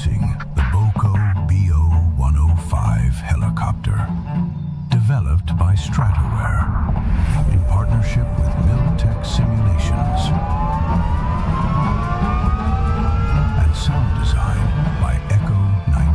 Introducing the BOCO BO-105 helicopter, developed by FSWeekend in partnership with Miltech Simulations, and sound design by Echo 19.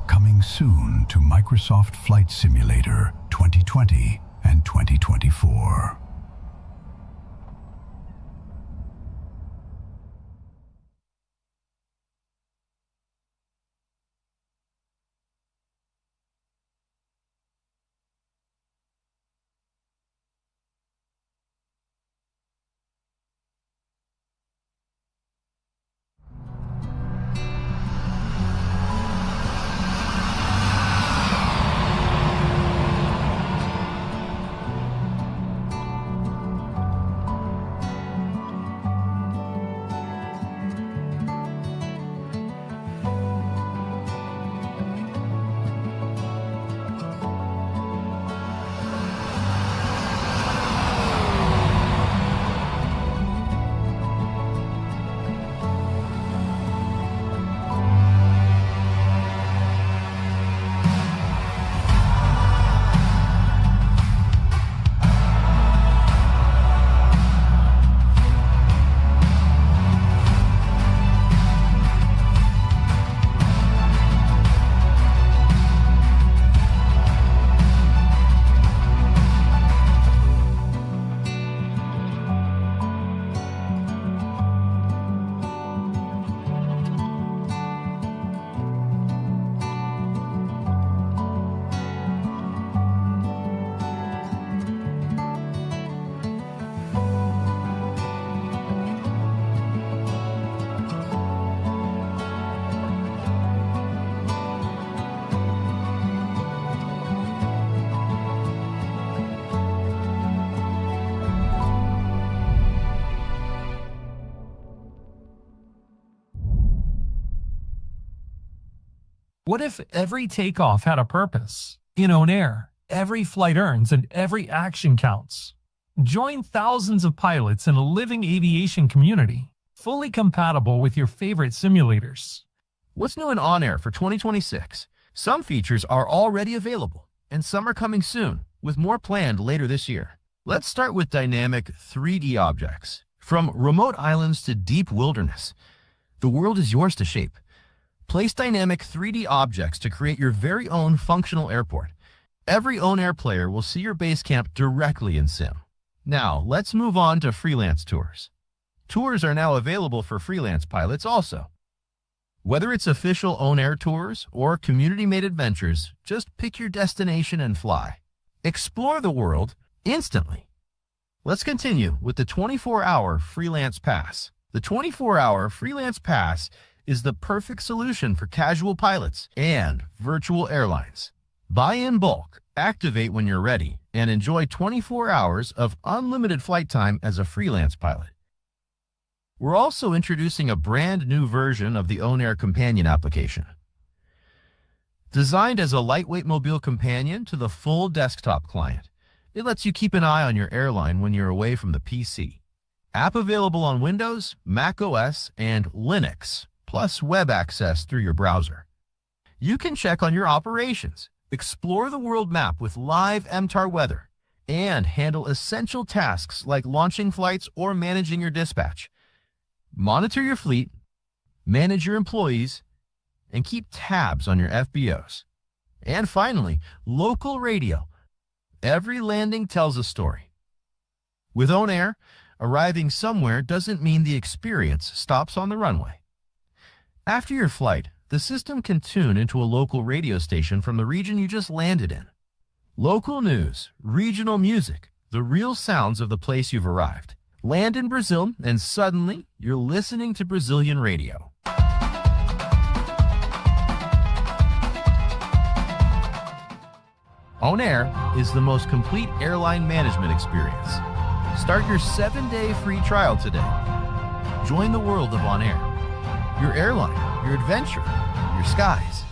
Coming soon to Microsoft Flight Simulator 2020 and 2024. What if every takeoff had a purpose? In own air, every flight earns and every action counts. Join thousands of pilots in a living aviation community, fully compatible with your favorite simulators. What's new in On Air for 2026? Some features are already available, and some are coming soon, with more planned later this year. Let's start with dynamic 3D objects. From remote islands to deep wilderness, the world is yours to shape. Place dynamic 3D objects to create your very own functional airport. Every On Air player will see your base camp directly in Sim. Now, let's move on to freelance tours. Tours are now available for freelance pilots also. Whether it's official On Air tours or community-made adventures, just pick your destination and fly. Explore the world instantly. Let's continue with the 24-hour Freelance Pass. The 24-hour Freelance Pass is the perfect solution for casual pilots and virtual airlines. Buy in bulk Activate when you're ready and enjoy 24 hours of unlimited flight time as a freelance pilot. We're also introducing a brand new version of the OnAir Companion application. Designed as a lightweight mobile companion to the full desktop client, it lets you keep an eye on your airline when you're away from the PC. App available on Windows, Mac OS, and Linux, plus web access through your browser. You can check on your operations, explore the world map with live MTAR weather, and handle essential tasks like launching flights or managing your dispatch. Monitor your fleet, manage your employees, and keep tabs on your FBOs. And finally, local radio. Every landing tells a story. With OnAir, arriving somewhere doesn't mean the experience stops on the runway. After your flight, the system can tune into a local radio station from the region you just landed in. Local news, regional music, the real sounds of the place you've arrived. Land in Brazil, and suddenly you're listening to Brazilian radio. OnAir is the most complete airline management experience. Start your 7-day free trial today. Join the world of OnAir. Your airline, your adventure, your skies.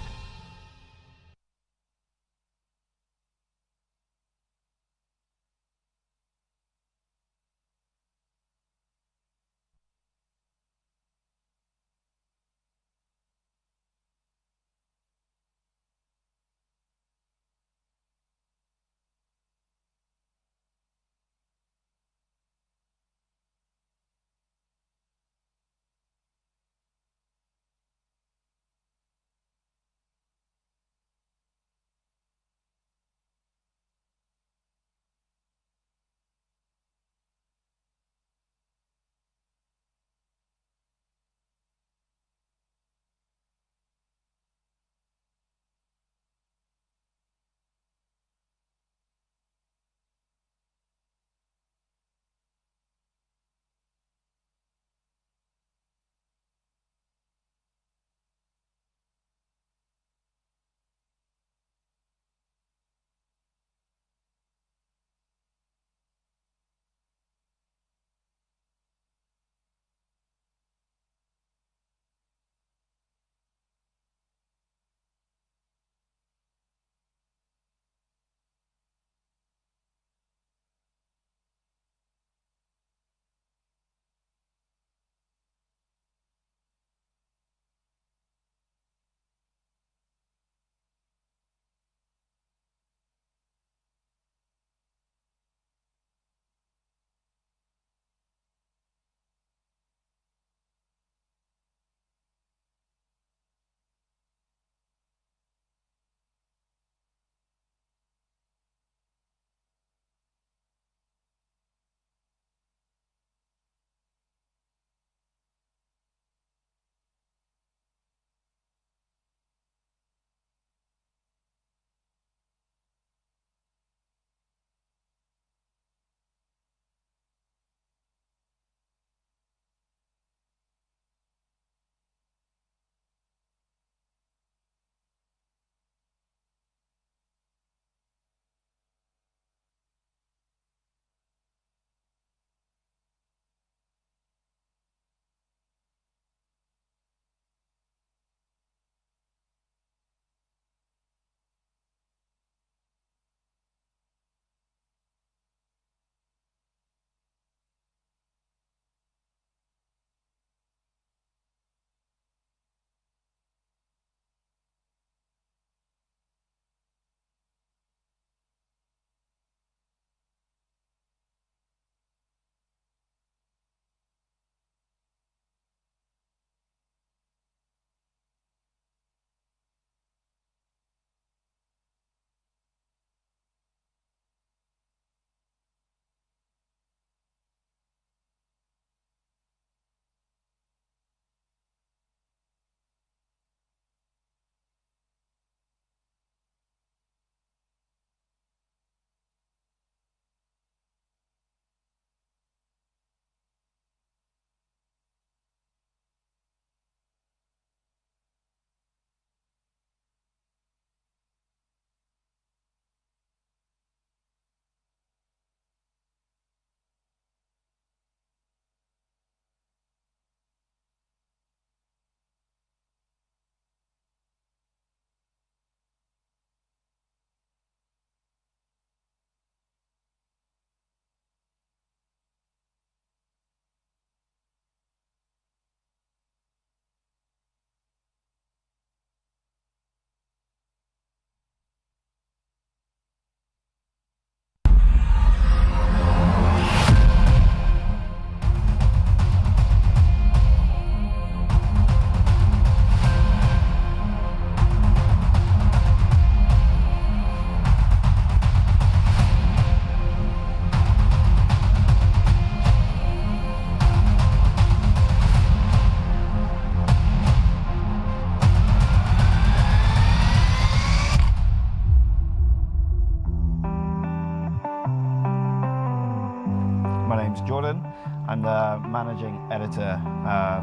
My name's Jordan. I'm the managing editor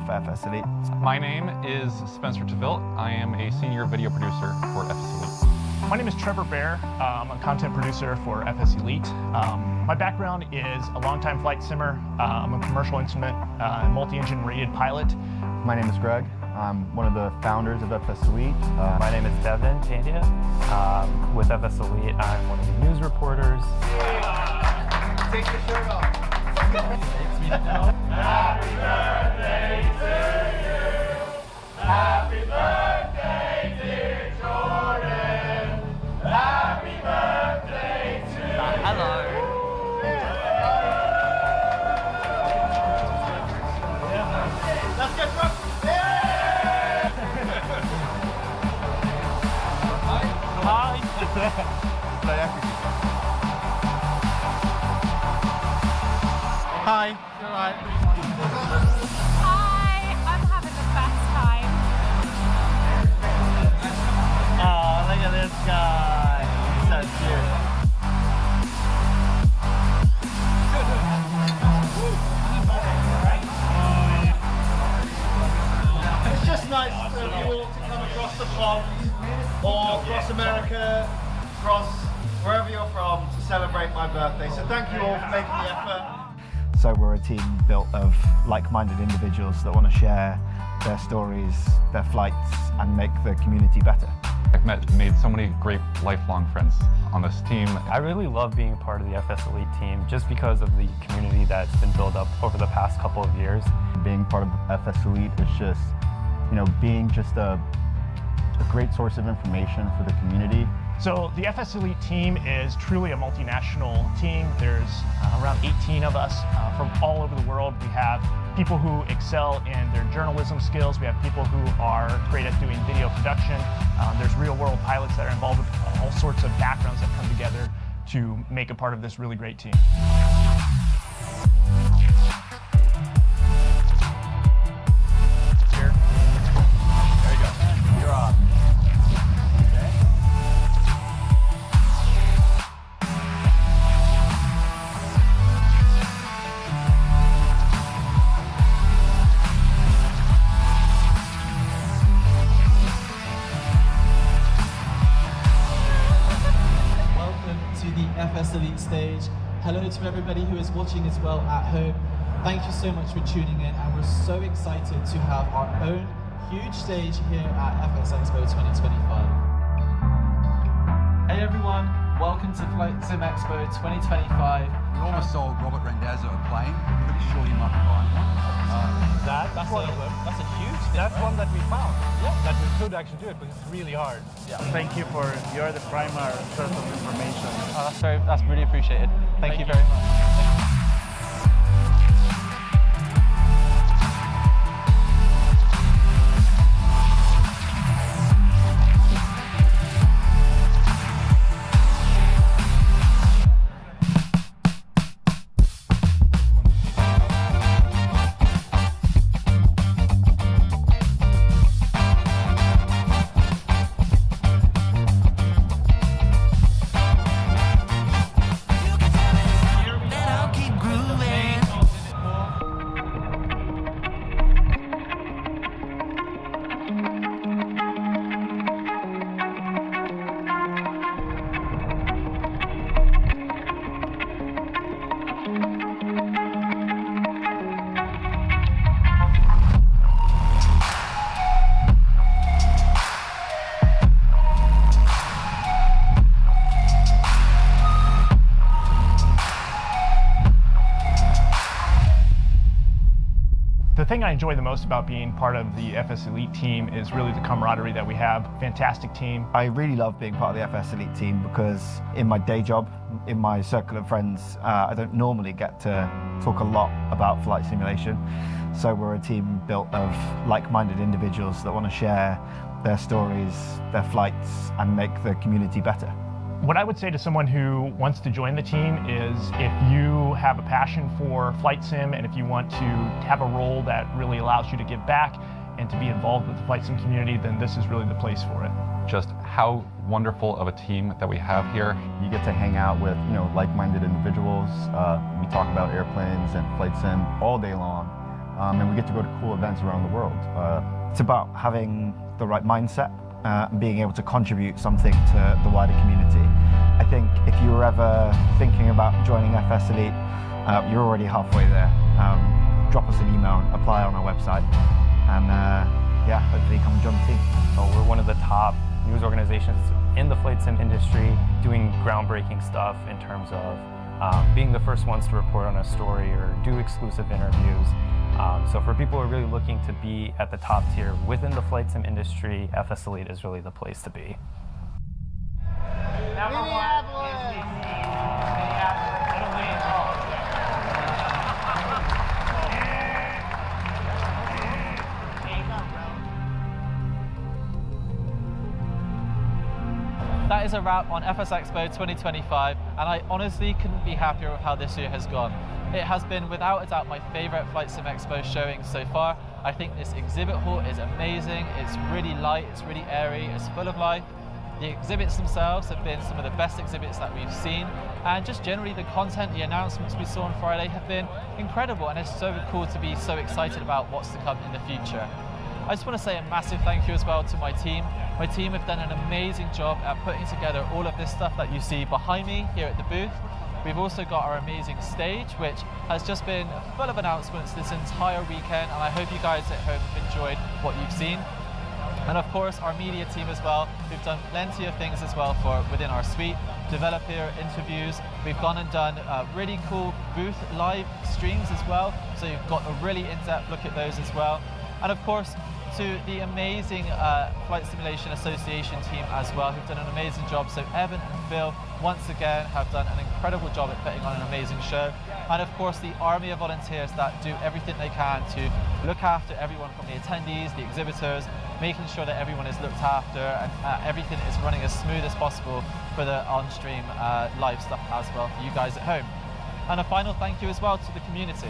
for FSElite. My name is Spencer Tevilt. I am a senior video producer for FSElite. My name is Trevor Bear. I'm a content producer for FSElite. My background is a longtime flight simmer. I'm a commercial instrument and multi-engine rated pilot. My name is Greg. I'm one of the founders of FSElite. My name is Devin Tandia. With FSElite, I'm one of the news reporters. Take the shirt off. Happy birthday to you. Happy birthday, dear Jordan. Happy birthday to you. Hello. Let's get drunk. Hi. Hi. You're right. Hi, I'm having the best time. Oh, look at this guy. He's so cute. It's just nice for you all to come across the pond or across America, across wherever you're from to celebrate my birthday. So thank you all for making the effort. So we're a team built of like-minded individuals that want to share their stories, their flights, and make the community better. I've made so many great lifelong friends on this team. I really love being part of the FSElite team just because of the community that's been built up over the past couple of years. Being part of FSElite is just, being just a great source of information for the community. So the FSElite team is truly a multinational team. There's around 18 of us from all over the world. We have people who excel in their journalism skills. We have people who are great at doing video production. There's real world pilots that are involved with all sorts of backgrounds that come together to make a part of this really great team. Here. There you go. You're on. FSElite Stage. Hello to everybody who is watching as well at home. Thank you so much for tuning in, and we're so excited to have our own huge stage here at FS Expo 2025. Hey everyone, welcome to Flight Sim Expo 2025. We almost sold Robert Randazzo a plane. Pretty sure you might be buying one. That's a huge thing, That's right? one that we found. Yeah. That we could actually do it, but it's really hard. Yeah. Thank you for, you're the primary source of information. That's really appreciated. Thank you very much. The thing I enjoy the most about being part of the FSElite team is really the camaraderie that we have. Fantastic team. I really love being part of the FSElite team because in my day job, in my circle of friends, I don't normally get to talk a lot about flight simulation. So we're a team built of like-minded individuals that want to share their stories, their flights, and make the community better. What I would say to someone who wants to join the team is if you have a passion for flight sim and if you want to have a role that really allows you to give back and to be involved with the flight sim community, then this is really the place for it. Just how wonderful of a team that we have here. You get to hang out with, like-minded individuals vehicles. We talk about airplanes and flight sim all day long, and we get to go to cool events around the world. It's about having the right mindset and being able to contribute something to the wider community. I think if you were ever thinking about joining FSElite, you're already halfway there. Drop us an email, apply on our website, and yeah, hopefully come and join the team. So we're one of the top news organizations in the flight sim industry, doing groundbreaking stuff in terms of being the first ones to report on a story or do exclusive interviews. So for people who are really looking to be at the top tier within the flight sim industry, FSElite is really the place to be. That is a wrap on FS Expo 2025, and I honestly couldn't be happier with how this year has gone. It has been without a doubt my favourite Flight Sim Expo showing so far. I think this exhibit hall is amazing, it's really light, it's really airy, it's full of life. The exhibits themselves have been some of the best exhibits that we've seen, and just generally the content, the announcements we saw on Friday have been incredible, and it's so cool to be so excited about what's to come in the future. I just want to say a massive thank you as well to my team. My team have done an amazing job at putting together all of this stuff that you see behind me here at the booth. We've also got our amazing stage, which has just been full of announcements this entire weekend, and I hope you guys at home have enjoyed what you've seen. And of course, our media team as well, who've done plenty of things as well for within our suite, developer interviews. We've gone and done really cool booth live streams as well, so you've got a really in-depth look at those as well. And of course, to the amazing Flight Simulation Association team as well, who've done an amazing job. So Evan and Phil, once again, have done an incredible job at putting on an amazing show. And of course, the army of volunteers that do everything they can to look after everyone from the attendees, the exhibitors, making sure that everyone is looked after and everything is running as smooth as possible for the on-stream live stuff as well for you guys at home. And a final thank you as well to the community.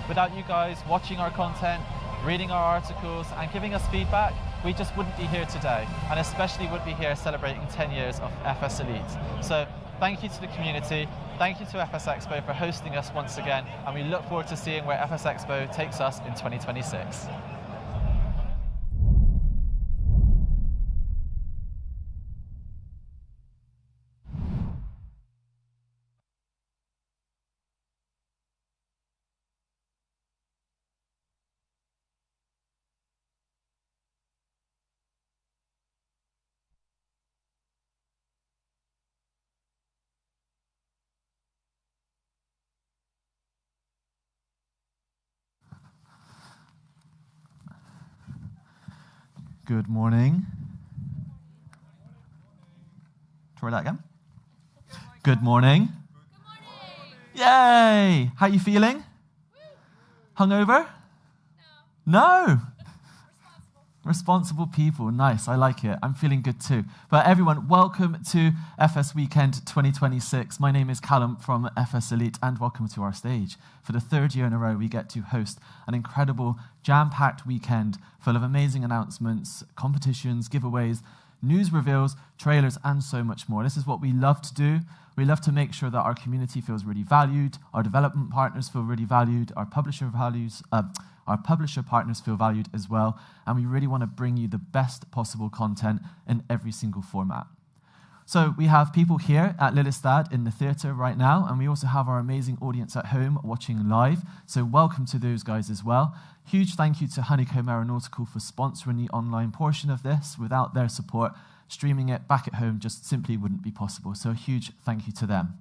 Without you guys watching our content, reading our articles and giving us feedback, we just wouldn't be here today, and especially wouldn't be here celebrating 10 years of FSElite. So thank you to the community, thank you to FS Expo for hosting us once again, and we look forward to seeing where FS Expo takes us in 2026. Good morning. Try that again. Good morning. Yay! How you feeling? Hungover? No. Responsible people. Nice. I like it. I'm feeling good too. But everyone, welcome to FS Weekend 2026. My name is Callum from FSElite, and welcome to our stage. For the third year in a row, we get to host an incredible jam-packed weekend full of amazing announcements, competitions, giveaways, news reveals, trailers, and so much more. This is what we love to do. We love to make sure that our community feels really valued, our development partners feel really valued, our publisher partners feel valued as well, and we really want to bring you the best possible content in every single format. So we have people here at Lillestad in the theatre right now, and we also have our amazing audience at home watching live, so welcome to those guys as well. Huge thank you to Honeycomb Aeronautical for sponsoring the online portion of this. Without their support, streaming it back at home just simply wouldn't be possible, so a huge thank you to them.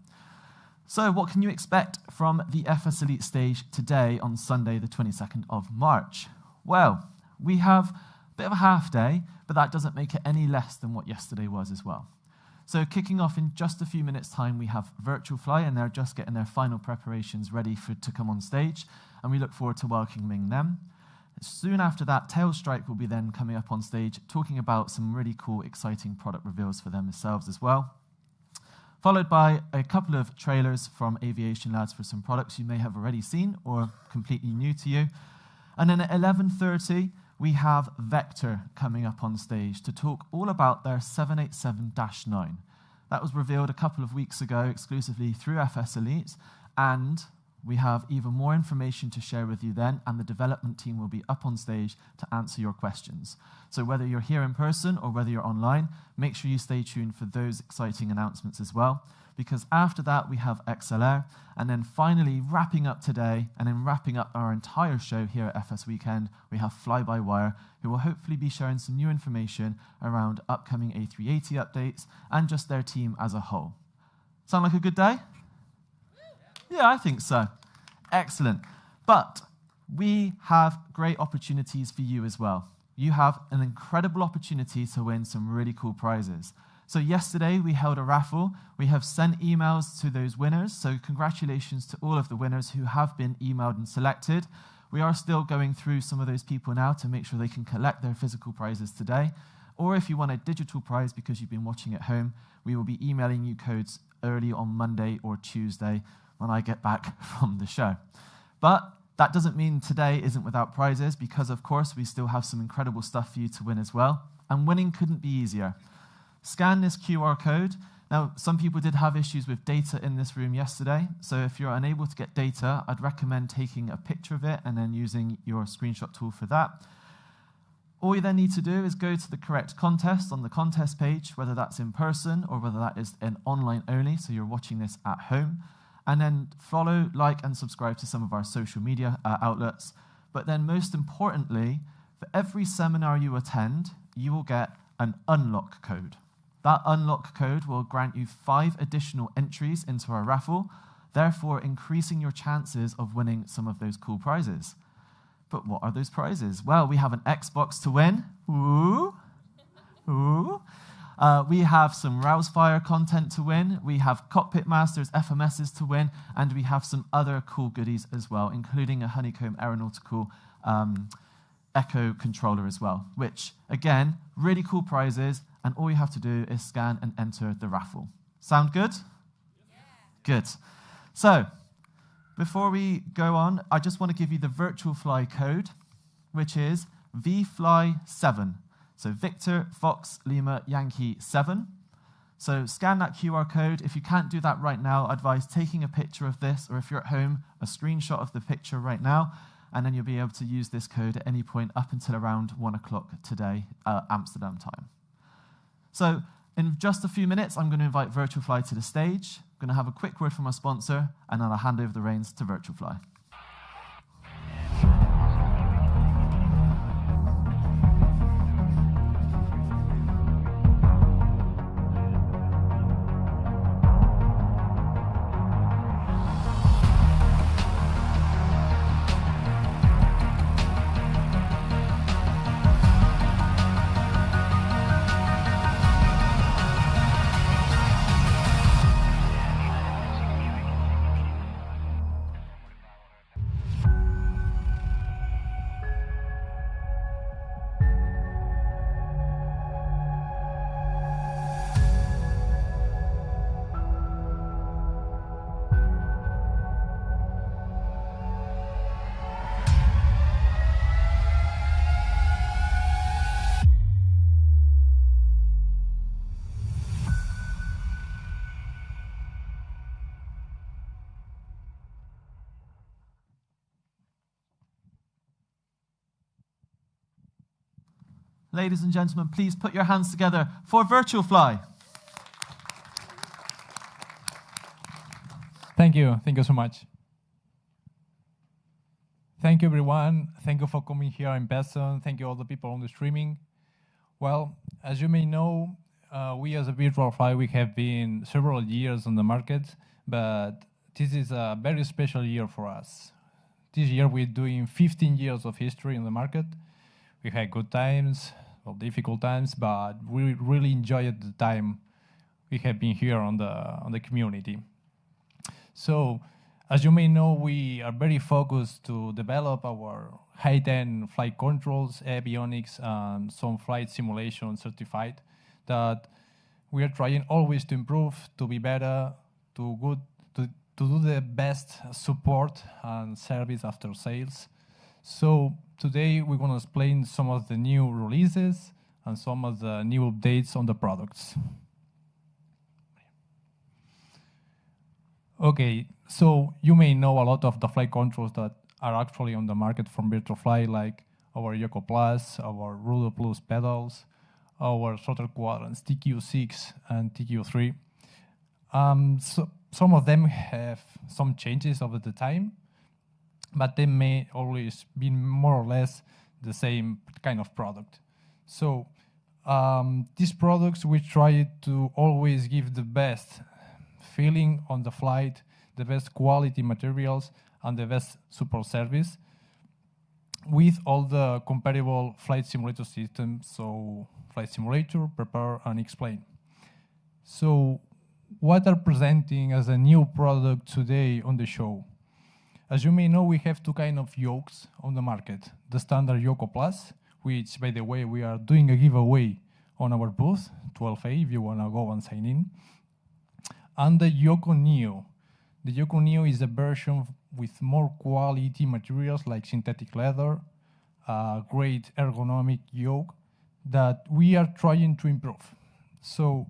So what can you expect from the FSElite stage today on Sunday, the 22nd of March? Well, we have a bit of a half day, but that doesn't make it any less than what yesterday was as well. So kicking off in just a few minutes' time, we have Virtual Fly, and they're just getting their final preparations ready to come on stage, and we look forward to welcoming them. Soon after that, Tailstrike will be then coming up on stage, talking about some really cool, exciting product reveals for themselves as well. Followed by a couple of trailers from Aviation Lads for some products you may have already seen or completely new to you. And then at 11:30, we have Vector coming up on stage to talk all about their 787-9. That was revealed a couple of weeks ago exclusively through FSElite, And we have even more information to share with you then, and the development team will be up on stage to answer your questions. So whether you're here in person or whether you're online, make sure you stay tuned for those exciting announcements as well, because after that we have ExcellAir, and then finally wrapping up today, and then wrapping up our entire show here at FS Weekend, we have FlyByWire, who will hopefully be sharing some new information around upcoming A380 updates and just their team as a whole. Sound like a good day? Yeah, I think so. Excellent. But we have great opportunities for you as well. You have an incredible opportunity to win some really cool prizes. So yesterday we held a raffle. We have sent emails to those winners. So congratulations to all of the winners who have been emailed and selected. We are still going through some of those people now to make sure they can collect their physical prizes today. Or if you want a digital prize because you've been watching at home, we will be emailing you codes early on Monday or Tuesday when I get back from the show. But that doesn't mean today isn't without prizes, because of course we still have some incredible stuff for you to win as well. And winning couldn't be easier. Scan this QR code. Now, some people did have issues with data in this room yesterday, so if you're unable to get data, I'd recommend taking a picture of it and then using your screenshot tool for that. All you then need to do is go to the correct contest on the contest page, whether that's in person or whether that is an online only, so you're watching this at home. And then follow, like, and subscribe to some of our social media outlets. But then most importantly, for every seminar you attend, you will get an unlock code. That unlock code will grant you 5 additional entries into our raffle, therefore increasing your chances of winning some of those cool prizes. But what are those prizes? Well, we have an Xbox to win. Ooh. Ooh. We have some Rousefire content to win, we have Cockpit Masters FMSs to win, and we have some other cool goodies as well, including a Honeycomb Aeronautical Echo controller as well, which, again, really cool prizes, and all you have to do is scan and enter the raffle. Sound good? Yeah. Good. So, before we go on, I just want to give you the virtual fly code, which is VFly7. So Victor, Fox, Lima, Yankee 7. So scan that QR code. If you can't do that right now, I advise taking a picture of this, or if you're at home, a screenshot of the picture right now, and then you'll be able to use this code at any point up until around 1 o'clock today, Amsterdam time. So in just a few minutes, I'm going to invite VirtualFly to the stage. I'm going to have a quick word from our sponsor, and then I'll hand over the reins to VirtualFly. Ladies and gentlemen, please put your hands together for VirtualFly. Thank you so much. Thank you everyone, thank you for coming here in person, thank you all the people on the streaming. Well, as you may know, we as a VirtualFly, we have been several years on the market, but this is a very special year for us. This year we're doing 15 years of history in the market. We had good times, well, difficult times, but we really enjoyed the time we have been here on the community. So, as you may know, we are very focused to develop our high-end flight controls, avionics, and some flight simulation certified that we are trying always to improve, to be better, to do the best support and service after sales. So today we're going to explain some of the new releases and some of the new updates on the products. Okay, so you may know a lot of the flight controls that are actually on the market from Virtualfly, like our Yoko Plus, our Rudo Plus pedals, our throttle quadrants TQ6 and TQ3. So some of them have some changes over the time, but they may always be more or less the same kind of product. So these products, we try to always give the best feeling on the flight, the best quality materials, and the best support service with all the compatible flight simulator systems, so Flight Simulator, Prepare, and Explain. So what are presenting as a new product today on the show? As you may know, we have two kind of yokes on the market. The standard Yoko Plus, which, by the way, we are doing a giveaway on our booth, 12A, if you want to go and sign in. And the Yoko Neo. The Yoko Neo is a version with more quality materials like synthetic leather, great ergonomic yoke that we are trying to improve. So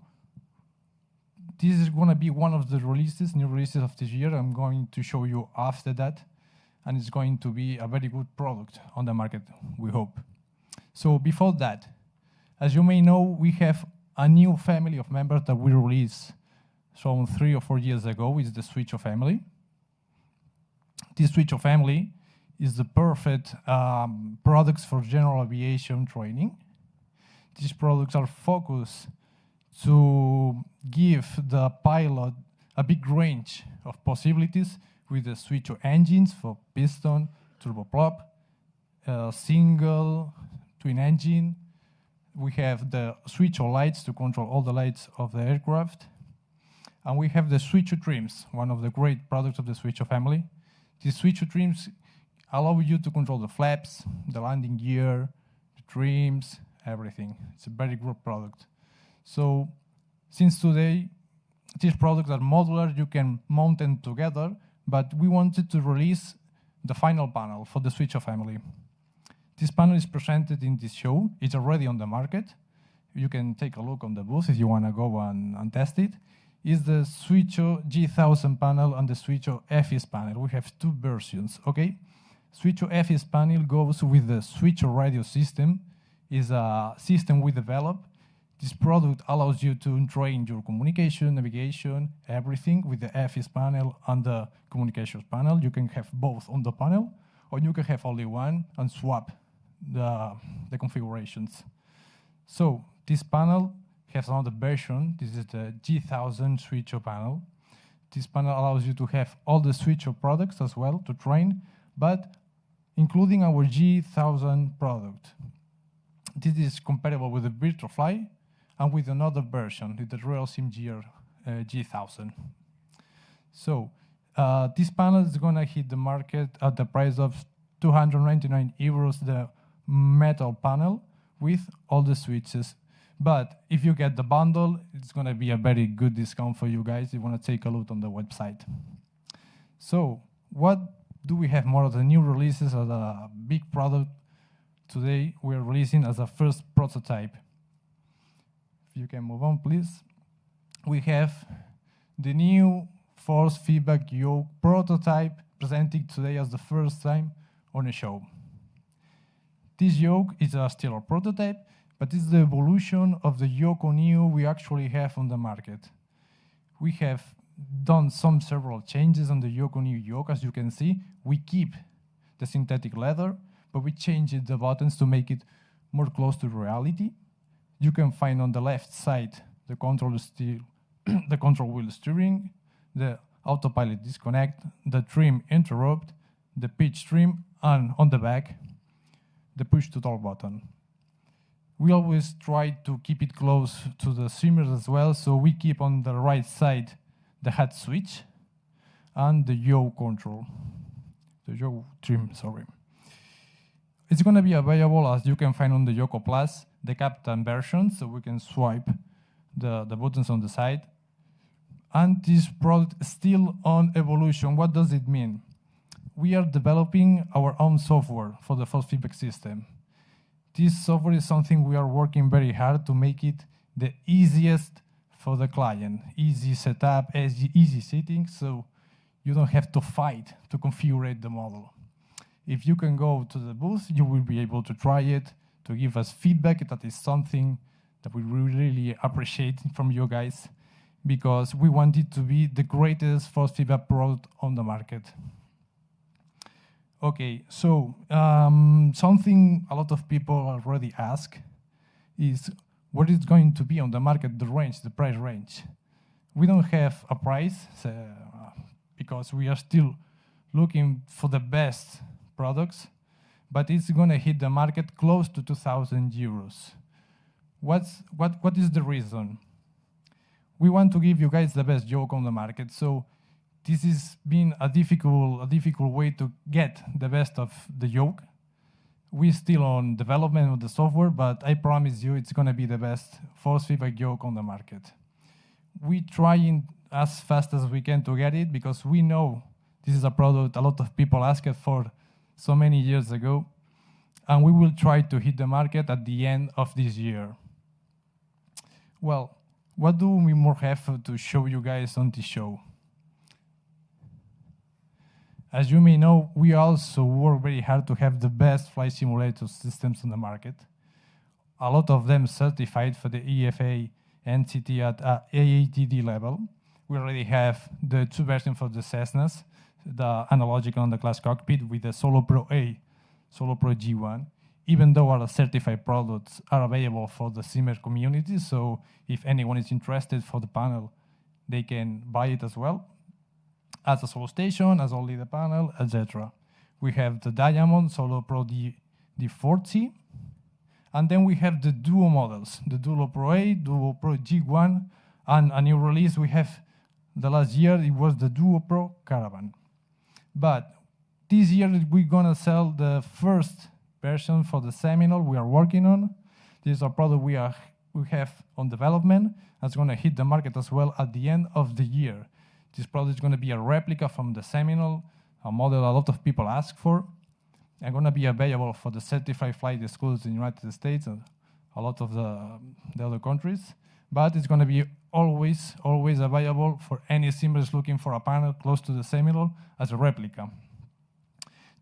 this is going to be one of the new releases of this year. I'm going to show you after that, and it's going to be a very good product on the market, we hope. So before that, as you may know, we have a new family of members that we released some 3 or 4 years ago. It's the Switcho family. This Switcho family is the perfect products for general aviation training. These products are focused to give the pilot a big range of possibilities with the Switcho engines for piston, turboprop, single, twin engine. We have the Switcho lights to control all the lights of the aircraft. And we have the Switcho trims, one of the great products of the Switcho family. These Switcho trims allow you to control the flaps, the landing gear, the trims, everything. It's a very good product. So since today, these products are modular, you can mount them together, but we wanted to release the final panel for the Switcho family. This panel is presented in this show. It's already on the market. You can take a look on the booth if you want to go and test it. Is the Switcho G1000 panel and the Switcho FS panel. We have two versions, okay? Switcho FS panel goes with the Switcho radio system. Is a system we developed. This product allows you to train your communication, navigation, everything with the FS panel and the communications panel. You can have both on the panel, or you can have only one and swap the configurations. So this panel has another version. This is the G1000 Switcho panel. This panel allows you to have all the Switcho products as well to train, but including our G1000 product. This is compatible with the Virtualfly and with another version, with the Real Sim Gear G1000. So this panel is going to hit the market at the price of 299 euros, the metal panel with all the switches. But if you get the bundle, it's going to be a very good discount for you guys if you want to take a look on the website. So what do we have more of the new releases of the big product? Today we are releasing as a first prototype. If you can move on, please. We have the new force feedback yoke prototype presenting today as the first time on a show. This yoke is still a prototype, but it's the evolution of the Yoko Neo we actually have on the market. We have done several changes on the Yoko Neo yoke. As you can see, we keep the synthetic leather, but we changed the buttons to make it more close to reality. You can find on the left side the control wheel steering, the autopilot disconnect, the trim interrupt, the pitch trim, and on the back, the push to talk button. We always try to keep it close to the streamers as well, so we keep on the right side the head switch and the yaw control, the yaw trim, sorry. It's going to be available, as you can find on the Yoko Plus, the Captain version, so we can swipe the buttons on the side. And this product is still on evolution. What does it mean? We are developing our own software for the force feedback system. This software is something we are working very hard to make it the easiest for the client. Easy setup, easy settings, so you don't have to fight to configure the model. If you can go to the booth, you will be able to try it, to give us feedback. That is something that we really appreciate from you guys, because we want it to be the greatest force feedback product on the market. Okay, so something a lot of people already ask is what is going to be on the market, the range, the price range. We don't have a price because we are still looking for the best products, but it's going to hit the market close to 2,000 euros. What is the reason? We want to give you guys the best yoke on the market, so this has been a difficult way to get the best of the yoke. We're still on development of the software, but I promise you it's going to be the best force feedback yoke on the market. We're trying as fast as we can to get it because we know this is a product a lot of people asked for so many years ago, and we will try to hit the market at the end of this year. Well, what do we more have to show you guys on this show? As you may know, we also work very hard to have the best flight simulator systems on the market. A lot of them certified for the EFA NCT at AATD level. We already have the 2 versions for the Cessnas, the analogical and the class cockpit with the Solo Pro A, Solo Pro G1, even though our certified products are available for the simmer community, so if anyone is interested for the panel, they can buy it as well, as a solo station, as only the panel, etc. We have the Diamond Solo Pro D40, and then we have the Duo models, the Duo Pro A, Duo Pro G1, and a new release we have the last year, it was the Duo Pro Caravan. But this year we're gonna sell the first version for the Seminole we are working on. This is a product we have on development. That's gonna hit the market as well at the end of the year. This product is gonna be a replica from the Seminole, a model a lot of people ask for, and gonna be available for the certified flight schools in the United States and a lot of the other countries. But it's gonna be always available for any simmers looking for a panel close to the Seminole as a replica.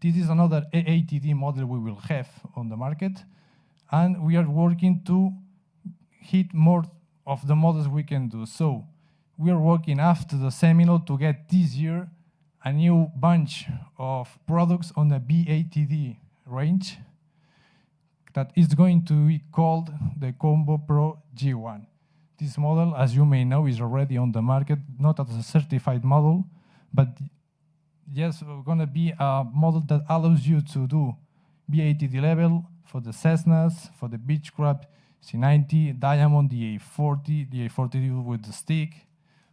This is another AATD model we will have on the market, and we are working to hit more of the models we can do. So we are working after the Seminole to get this year a new bunch of products on the BATD range that is going to be called the Combo Pro G1. This model, as you may know, is already on the market, not as a certified model, but yes, we're going to be a model that allows you to do BATD level for the Cessnas, for the Beechcraft, C90, Diamond, the A40 with the stick,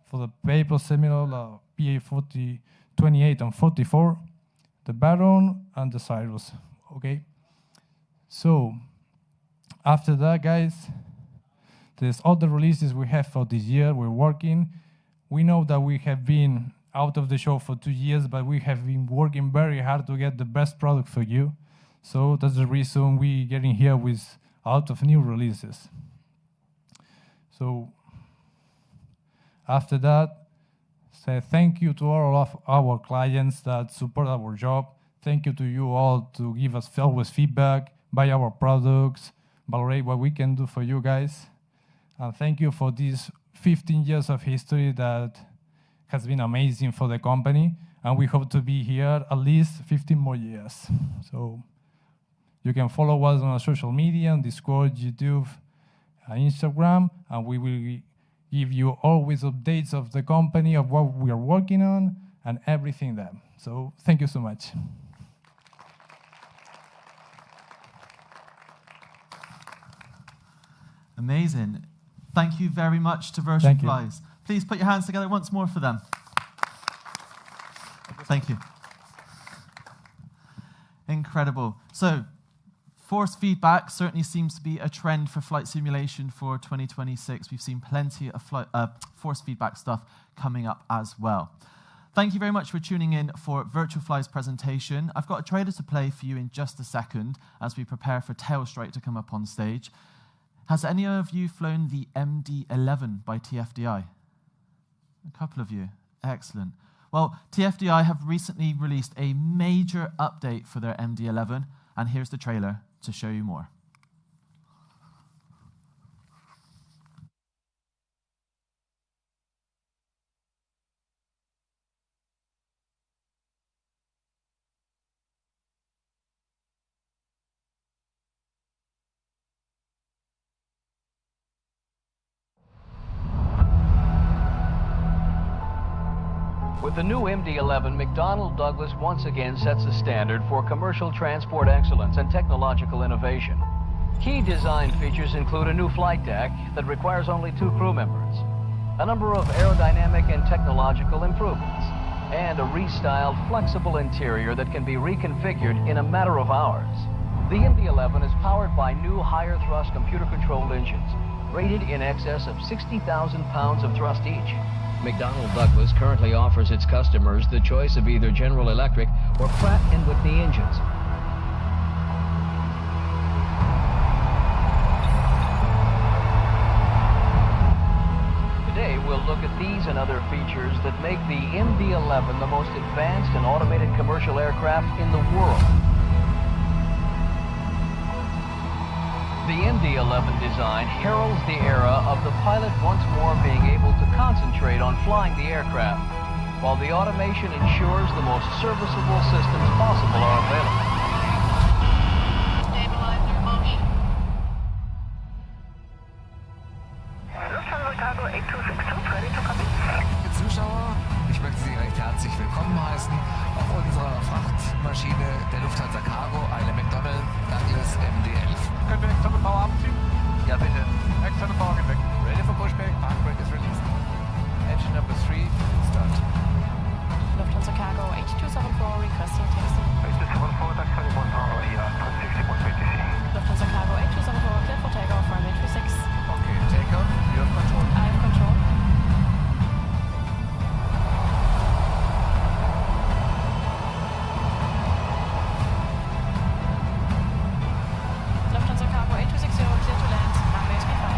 for the Paper Seminole, PA40, 28 and 44, the Baron, and the Cyrus, okay? So, after that, guys, there's other releases we have for this year. We're working. We know that we have been out of the show for 2 years, but we have been working very hard to get the best product for you. So that's the reason we're getting here with a lot of new releases. So after that, say thank you to all of our clients that support our job. Thank you to you all to give us always feedback, buy our products, validate what we can do for you guys. And thank you for these 15 years of history that has been amazing for the company. And we hope to be here at least 15 more years. So you can follow us on our social media, on Discord, YouTube, Instagram, and we will give you always updates of the company, of what we are working on, and everything there. So thank you so much. Amazing. Thank you very much to Virtual Flies. Please put your hands together once more for them. Thank you. Incredible. So, force feedback certainly seems to be a trend for flight simulation for 2026. We've seen plenty of force feedback stuff coming up as well. Thank you very much for tuning in for Virtual Fly's presentation. I've got a trailer to play for you in just a second as we prepare for Tailstrike to come up on stage. Has any of you flown the MD-11 by TFDI? A couple of you. Excellent. Well, TFDI have recently released a major update for their MD-11, and here's the trailer to show you more. With the new MD-11, McDonnell Douglas once again sets a standard for commercial transport excellence and technological innovation. Key design features include a new flight deck that requires only 2 crew members, a number of aerodynamic and technological improvements, and a restyled, flexible interior that can be reconfigured in a matter of hours. The MD-11 is powered by new higher thrust computer-controlled engines, rated in excess of 60,000 pounds of thrust each. McDonnell Douglas currently offers its customers the choice of either General Electric or Pratt & Whitney engines. Today we'll look at these and other features that make the MD-11 the most advanced and automated commercial aircraft in the world. The MD-11 design heralds the era of the pilot once more being able to concentrate on flying the aircraft, while the automation ensures the most serviceable systems possible are available. Stabilizer motion. Chicago 8262, ready to come in. Liebe Zuschauer, ich möchte Sie recht herzlich willkommen heißen auf unserer Frachtmaschine der Lufthansa Cargo, eine McDonnell Douglas MD-11. Können wir External Power abziehen? Ja, bitte. External Power geht weg. Ready for pushback, park brake is released. Engine number 3, start. Lufthansa Cargo 8274 requesting taxi. 8274, taxi 1 power, yeah, 360.BTC. Lufthansa Cargo 8274 clear for takeoff, runway 36. Okay, takeoff, you have control. I have control. Lufthansa Cargo 8260 clear to land, runway 35.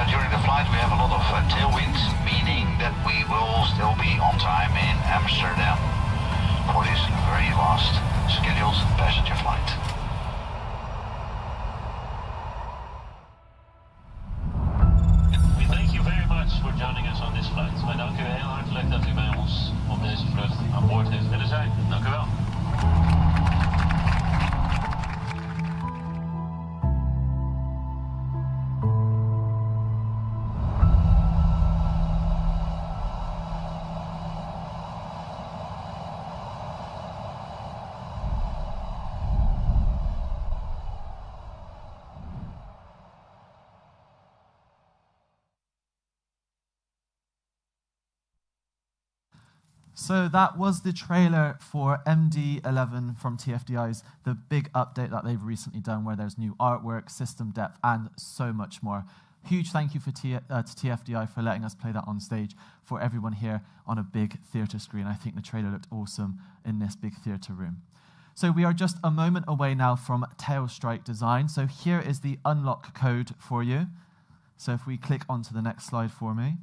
During the flight we have a lot of tailwinds, meaning that we will still be on time in Amsterdam for this very last scheduled passenger flight. We thank you very much for joining us on this flight. Wij danken u heel hartelijk dat u bij ons op deze vlucht aan boord heeft willen zijn. Dank u wel. So that was the trailer for MD-11 from TFDI's, the big update that they've recently done where there's new artwork, system depth, and so much more. Huge thank you to TFDI for letting us play that on stage for everyone here on a big theatre screen. I think the trailer looked awesome in this big theatre room. So we are just a moment away now from tailstrike design. So here is the unlock code for you. So if we click onto the next slide for me.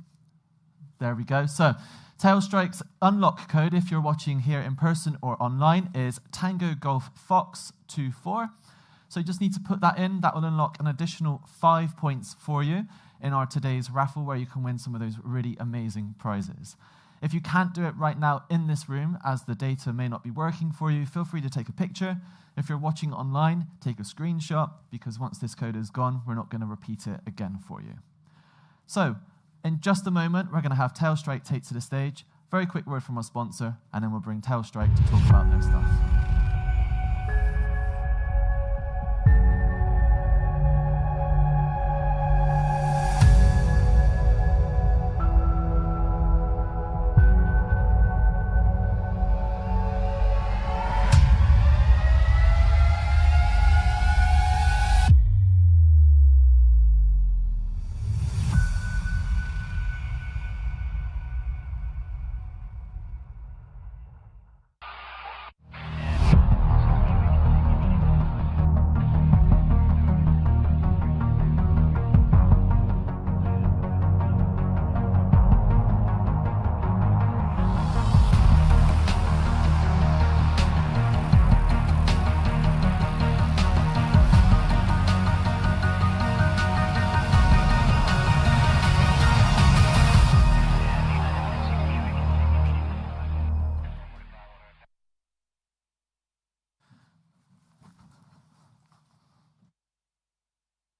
There we go. So tailstrike's unlock code, if you're watching here in person or online, is Tango Golf Fox 24. So you just need to put that in. That will unlock an additional 5 points for you in our today's raffle, where you can win some of those really amazing prizes. If you can't do it right now in this room, as the data may not be working for you, feel free to take a picture. If you're watching online, take a screenshot, because once this code is gone, we're not going to repeat it again for you. So in just a moment, we're going to have Tailstrike take to the stage. Very quick word from our sponsor, and then we'll bring Tailstrike to talk about their stuff.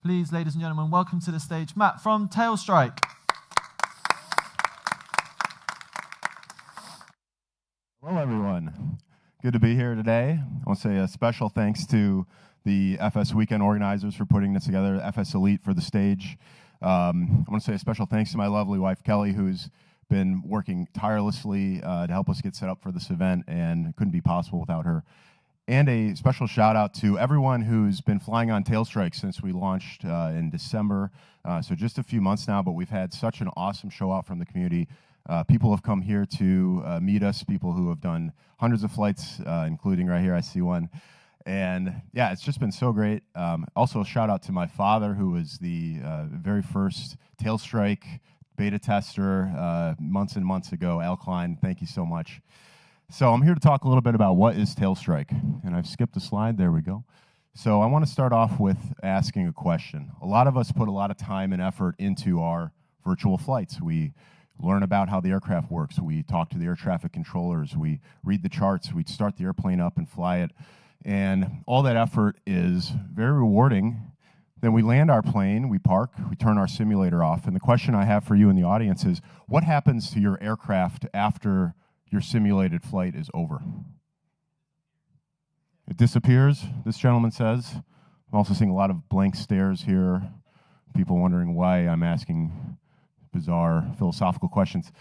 Please, ladies and gentlemen, welcome to the stage, Matt from Tailstrike. Hello, everyone. Good to be here today. I want to say a special thanks to the FS Weekend organizers for putting this together, FSElite for the stage. I want to say a special thanks to my lovely wife, Kelly, who's been working tirelessly to help us get set up for this event, and it couldn't be possible without her. And a special shout out to everyone who's been flying on Tailstrike since we launched in December. So just a few months now, but we've had such an awesome show out from the community. People have come here to meet us, people who have done hundreds of flights, including right here, I see one. And yeah, it's just been so great. Also a shout out to my father, who was the very first Tailstrike beta tester months and months ago, Al Klein. Thank you so much. So I'm here to talk a little bit about what is Tailstrike, and I've skipped a slide. There we go. So I want to start off with asking a question. A lot of us put a lot of time and effort into our virtual flights. We learn about how the aircraft works. We talk to the air traffic controllers. We read the charts. We start the airplane up and fly it. And all that effort is very rewarding. Then we land our plane, we park, we turn our simulator off. And the question I have for you in the audience is, what happens to your aircraft after your simulated flight is over? It disappears, this gentleman says. I'm also seeing a lot of blank stares here, people wondering why I'm asking bizarre philosophical questions.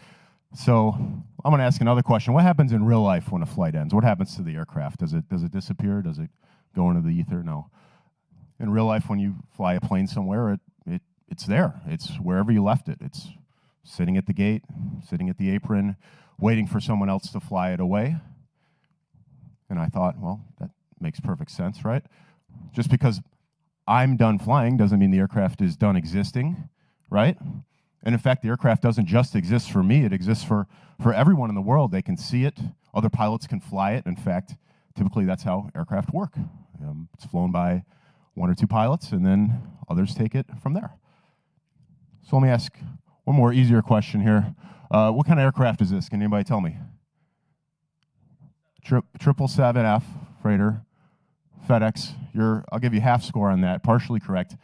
So I'm going to ask another question. What happens in real life when a flight ends? What happens to the aircraft? Does it disappear? Does it go into the ether? No. In real life, when you fly a plane somewhere, it's there. It's wherever you left it. It's sitting at the gate, sitting at the apron, waiting for someone else to fly it away. And I thought, well, that makes perfect sense, right? Just because I'm done flying doesn't mean the aircraft is done existing, right? And in fact, the aircraft doesn't just exist for me, it exists for everyone in the world. They can see it, other pilots can fly it. In fact, typically that's how aircraft work. It's flown by one or two pilots, and then others take it from there. So let me ask one more easier question here. What kind of aircraft is this? Can anybody tell me? 777F freighter, FedEx. I'll give you half score on that, partially correct.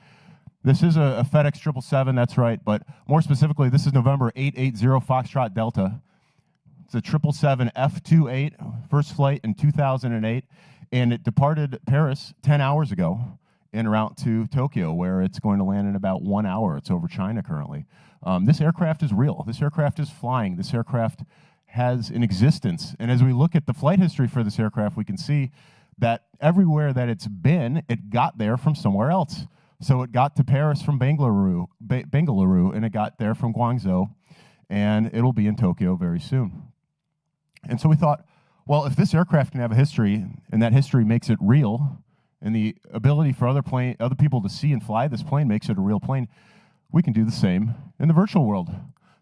This is a FedEx 777, that's right, but more specifically, this is November 880 Foxtrot Delta. It's a 777F28, first flight in 2008, and it departed Paris 10 hours ago en route to Tokyo, where it's going to land in about 1 hour. It's over China currently. This aircraft is real. This aircraft is flying. This aircraft has an existence. And as we look at the flight history for this aircraft, we can see that everywhere that it's been, it got there from somewhere else. So it got to Paris from Bengaluru, and it got there from Guangzhou, and it'll be in Tokyo very soon. And so we thought, Well, if this aircraft can have a history, and that history makes it real, and the ability for other people to see and fly this plane makes it a real plane, we can do the same in the virtual world.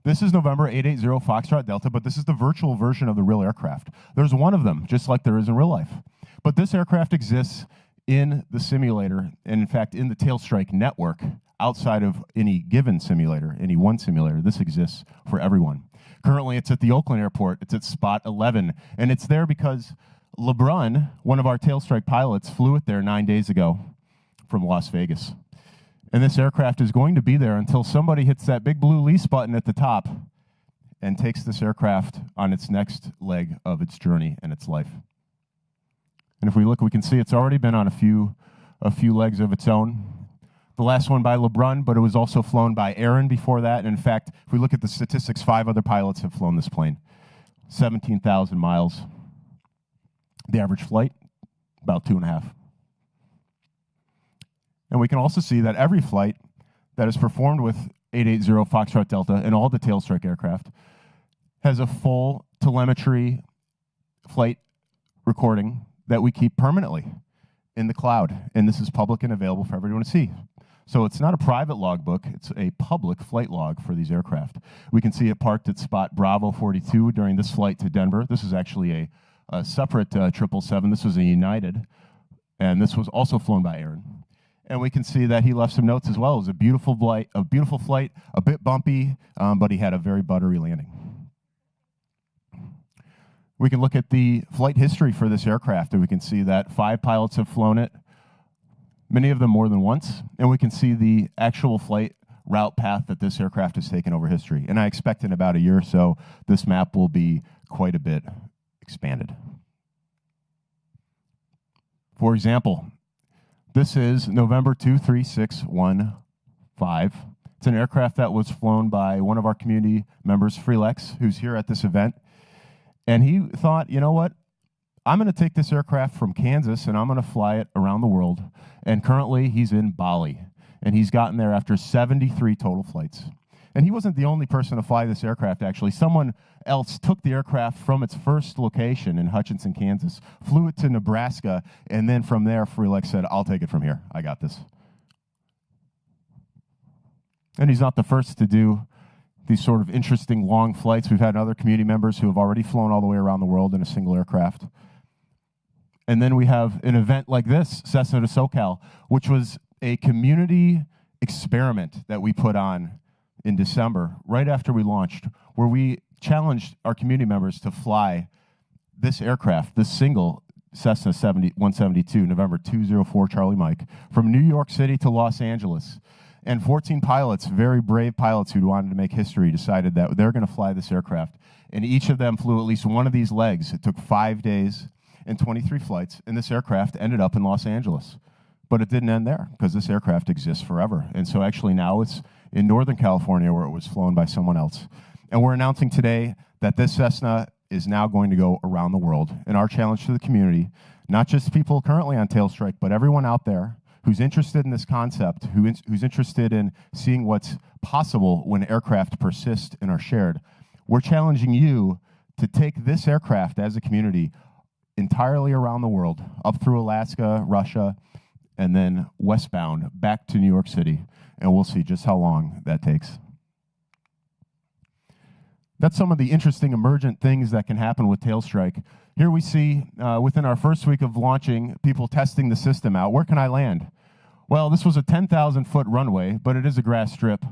This is November 880 Foxtrot Delta, but this is the virtual version of the real aircraft. There's one of them, just like there is in real life. But this aircraft exists in the simulator, and in fact, in the Tailstrike network, outside of any given simulator, any one simulator. This exists for everyone. Currently, it's at the Oakland airport. It's at spot 11, and it's there because LeBrun, one of our Tailstrike pilots, flew it there 9 days ago from Las Vegas. And this aircraft is going to be there until somebody hits that big blue lease button at the top and takes this aircraft on its next leg of its journey and its life. And if we look, we can see it's already been on a few legs of its own. The last one by LeBrun, but it was also flown by Aaron before that. And in fact, if we look at the statistics, 5 other pilots have flown this plane. 17,000 miles. The average flight, about 2.5. And we can also see that every flight that is performed with 880 Foxtrot Delta and all the Tailstrike aircraft has a full telemetry flight recording that we keep permanently in the cloud. And this is public and available for everyone to see. So it's not a private logbook, it's a public flight log for these aircraft. We can see it parked at spot Bravo 42 during this flight to Denver. This is actually a separate 777. This was a United, and this was also flown by Aaron. And we can see that he left some notes as well. It was a beautiful flight, a bit bumpy, but he had a very buttery landing. We can look at the flight history for this aircraft, and we can see that 5 pilots have flown it, many of them more than once, and we can see the actual flight route path that this aircraft has taken over history. And I expect in about a year or so, this map will be quite a bit expanded. For example, this is November 23615. It's an aircraft that was flown by one of our community members, FSElite, who's here at this event. And he thought, you know what? I'm going to take this aircraft from Kansas and I'm going to fly it around the world. And currently he's in Bali. And he's gotten there after 73 total flights. And he wasn't the only person to fly this aircraft, actually. Someone else took the aircraft from its first location in Hutchinson, Kansas, flew it to Nebraska, and then from there, FSElite said, I'll take it from here. I got this. And he's not the first to do these sort of interesting long flights. We've had other community members who have already flown all the way around the world in a single aircraft. And then we have an event like this, Cessna to SoCal, which was a community experiment that we put on in December, right after we launched, where we challenged our community members to fly this aircraft, this single Cessna 172, November 204 Charlie Mike, from New York City to Los Angeles. And 14 pilots, very brave pilots who wanted to make history, decided that they're going to fly this aircraft. And each of them flew at least one of these legs. It took 5 days and 23 flights, and this aircraft ended up in Los Angeles. But it didn't end there, because this aircraft exists forever. And so actually now it's in Northern California, where it was flown by someone else. And we're announcing today that this Cessna is now going to go around the world. And our challenge to the community, not just people currently on Tailstrike, but everyone out there who's interested in this concept, who's interested in seeing what's possible when aircraft persist and are shared, we're challenging you to take this aircraft as a community entirely around the world, up through Alaska, Russia, and then westbound back to New York City. And we'll see just how long that takes. That's some of the interesting emergent things that can happen with Tailstrike. Here we see, within our first week of launching, people testing the system out. Where can I land? Well, this was a 10,000-foot runway, but it is a grass strip.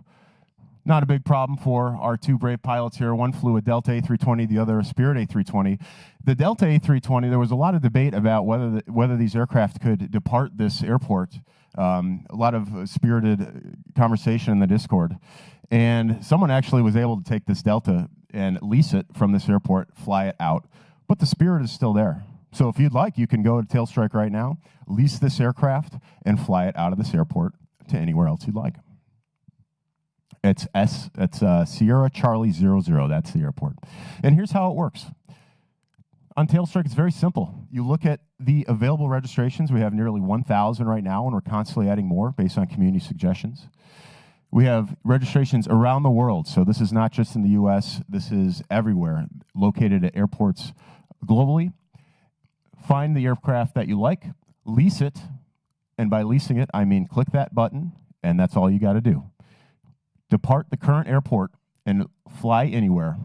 Not a big problem for our 2 brave pilots here. One flew a Delta A320, the other a Spirit A320. The Delta A320, there was a lot of debate about whether these aircraft could depart this airport. A lot of spirited conversation in the Discord. And someone actually was able to take this Delta and lease it from this airport, fly it out. But the Spirit is still there. So if you'd like, you can go to Tailstrike right now, lease this aircraft, and fly it out of this airport to anywhere else you'd like. It's Sierra Charlie 00, that's the airport. And here's how it works. On Tailstrike, it's very simple. You look at the available registrations. We have nearly 1,000 right now, and we're constantly adding more based on community suggestions. We have registrations around the world, so this is not just in the U.S., this is everywhere, located at airports globally. Find the aircraft that you like, lease it, and by leasing it, I mean click that button, and that's all you got to do. Depart the current airport and fly anywhere.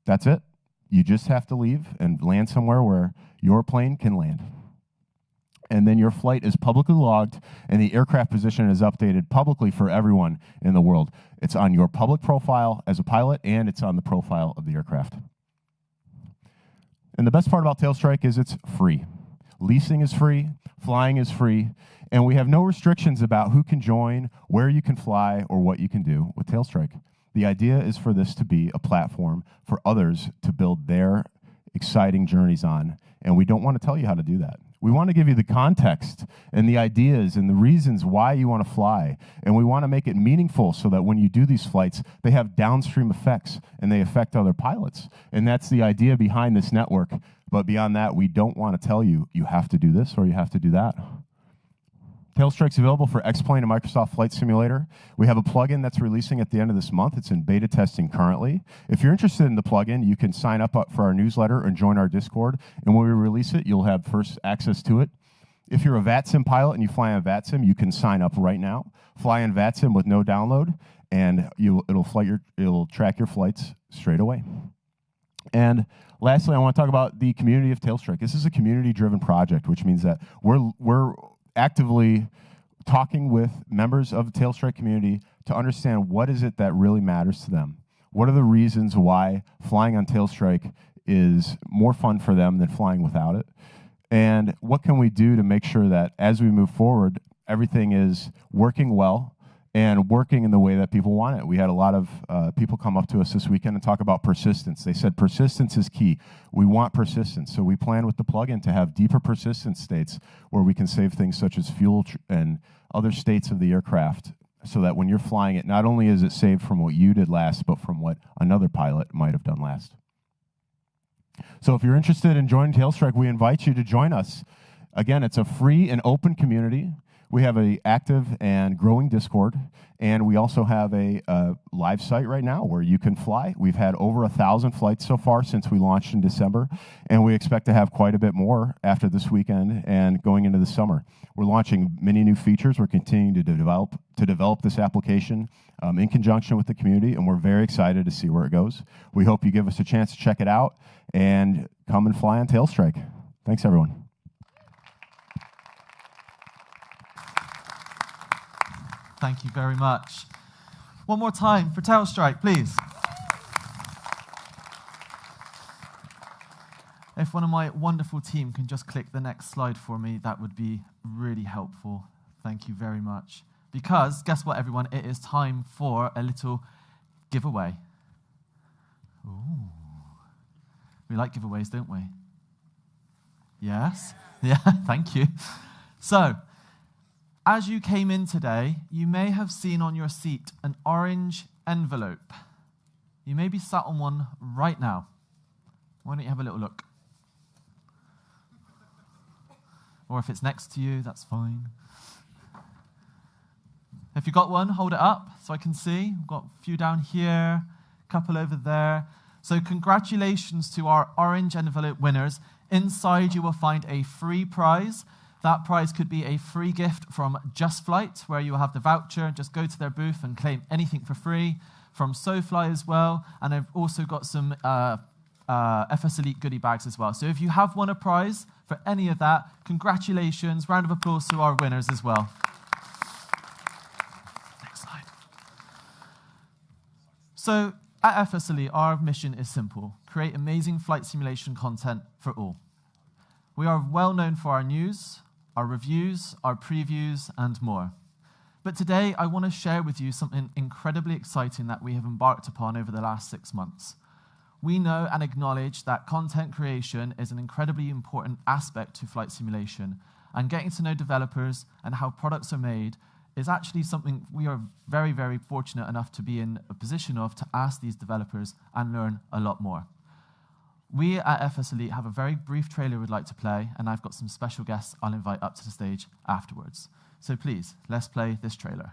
That's it. You just have to leave and land somewhere where your plane can land. And then your flight is publicly logged, and the aircraft position is updated publicly for everyone in the world. It's on your public profile as a pilot, and it's on the profile of the aircraft. And the best part about Tailstrike is it's free. Leasing is free, flying is free, and we have no restrictions about who can join, where you can fly, or what you can do with Tailstrike. The idea is for this to be a platform for others to build their exciting journeys on, and we don't want to tell you how to do that. We want to give you the context and the ideas and the reasons why you want to fly, and we want to make it meaningful so that when you do these flights, they have downstream effects and they affect other pilots. And that's the idea behind this network. But beyond that, we don't want to tell you, you have to do this or you have to do that. Tailstrike's available for X-Plane and Microsoft Flight Simulator. We have a plugin that's releasing at the end of this month. It's in beta testing currently. If you're interested in the plugin, you can sign up for our newsletter and join our Discord. And when we release it, you'll have first access to it. If you're a VATSIM pilot and you fly on VATSIM, you can sign up right now. Fly on VATSIM with no download, and it'll track your flights straight away. And lastly, I want to talk about the community of Tailstrike. This is a community-driven project, which means that we're actively talking with members of the Tailstrike community to understand what is it that really matters to them. What are the reasons why flying on Tailstrike is more fun for them than flying without it? And what can we do to make sure that as we move forward, everything is working well and working in the way that people want it. We had a lot of people come up to us this weekend and talk about persistence. They said persistence is key. We want persistence. So we plan with the plugin to have deeper persistence states where we can save things such as fuel and other states of the aircraft so that when you're flying it, not only is it saved from what you did last, but from what another pilot might have done last. So if you're interested in joining Tailstrike, we invite you to join us. Again, it's a free and open community. We have an active and growing Discord, and we also have a live site right now where you can fly. We've had over 1,000 flights so far since we launched in December, and we expect to have quite a bit more after this weekend and going into the summer. We're launching many new features. We're continuing to develop this application in conjunction with the community, and we're very excited to see where it goes. We hope you give us a chance to check it out and come and fly on Tailstrike. Thanks, everyone. Thank you very much. One more time for Tailstrike, please. If one of my wonderful team can just click the next slide for me, that would be really helpful. Thank you very much. Because, guess what, everyone? It is time for a little giveaway. Ooh. We like giveaways, don't we? Yes? Yeah, thank you. So, as you came in today, you may have seen on your seat an orange envelope. You may be sat on one right now. Why don't you have a little look? Or if it's next to you, that's fine. If you got one, hold it up so I can see. We've got a few down here, a couple over there. So congratulations to our orange envelope winners. Inside you will find a free prize. That prize could be a free gift from Just Flight, where you will have the voucher. Just go to their booth and claim anything for free. From SoFly as well. And I've also got some FSElite goodie bags as well. So if you have won a prize for any of that, congratulations. Round of applause to our winners as well. Next slide. So at FSElite, our mission is simple. Create amazing flight simulation content for all. We are well known for our news, our reviews, our previews, and more. But today, I want to share with you something incredibly exciting that we have embarked upon over the last 6 months. We know and acknowledge that content creation is an incredibly important aspect to flight simulation, and getting to know developers and how products are made is actually something we are very, very fortunate enough to be in a position of to ask these developers and learn a lot more. We at FSElite have a very brief trailer we'd like to play, and I've got some special guests I'll invite up to the stage afterwards. So please, let's play this trailer.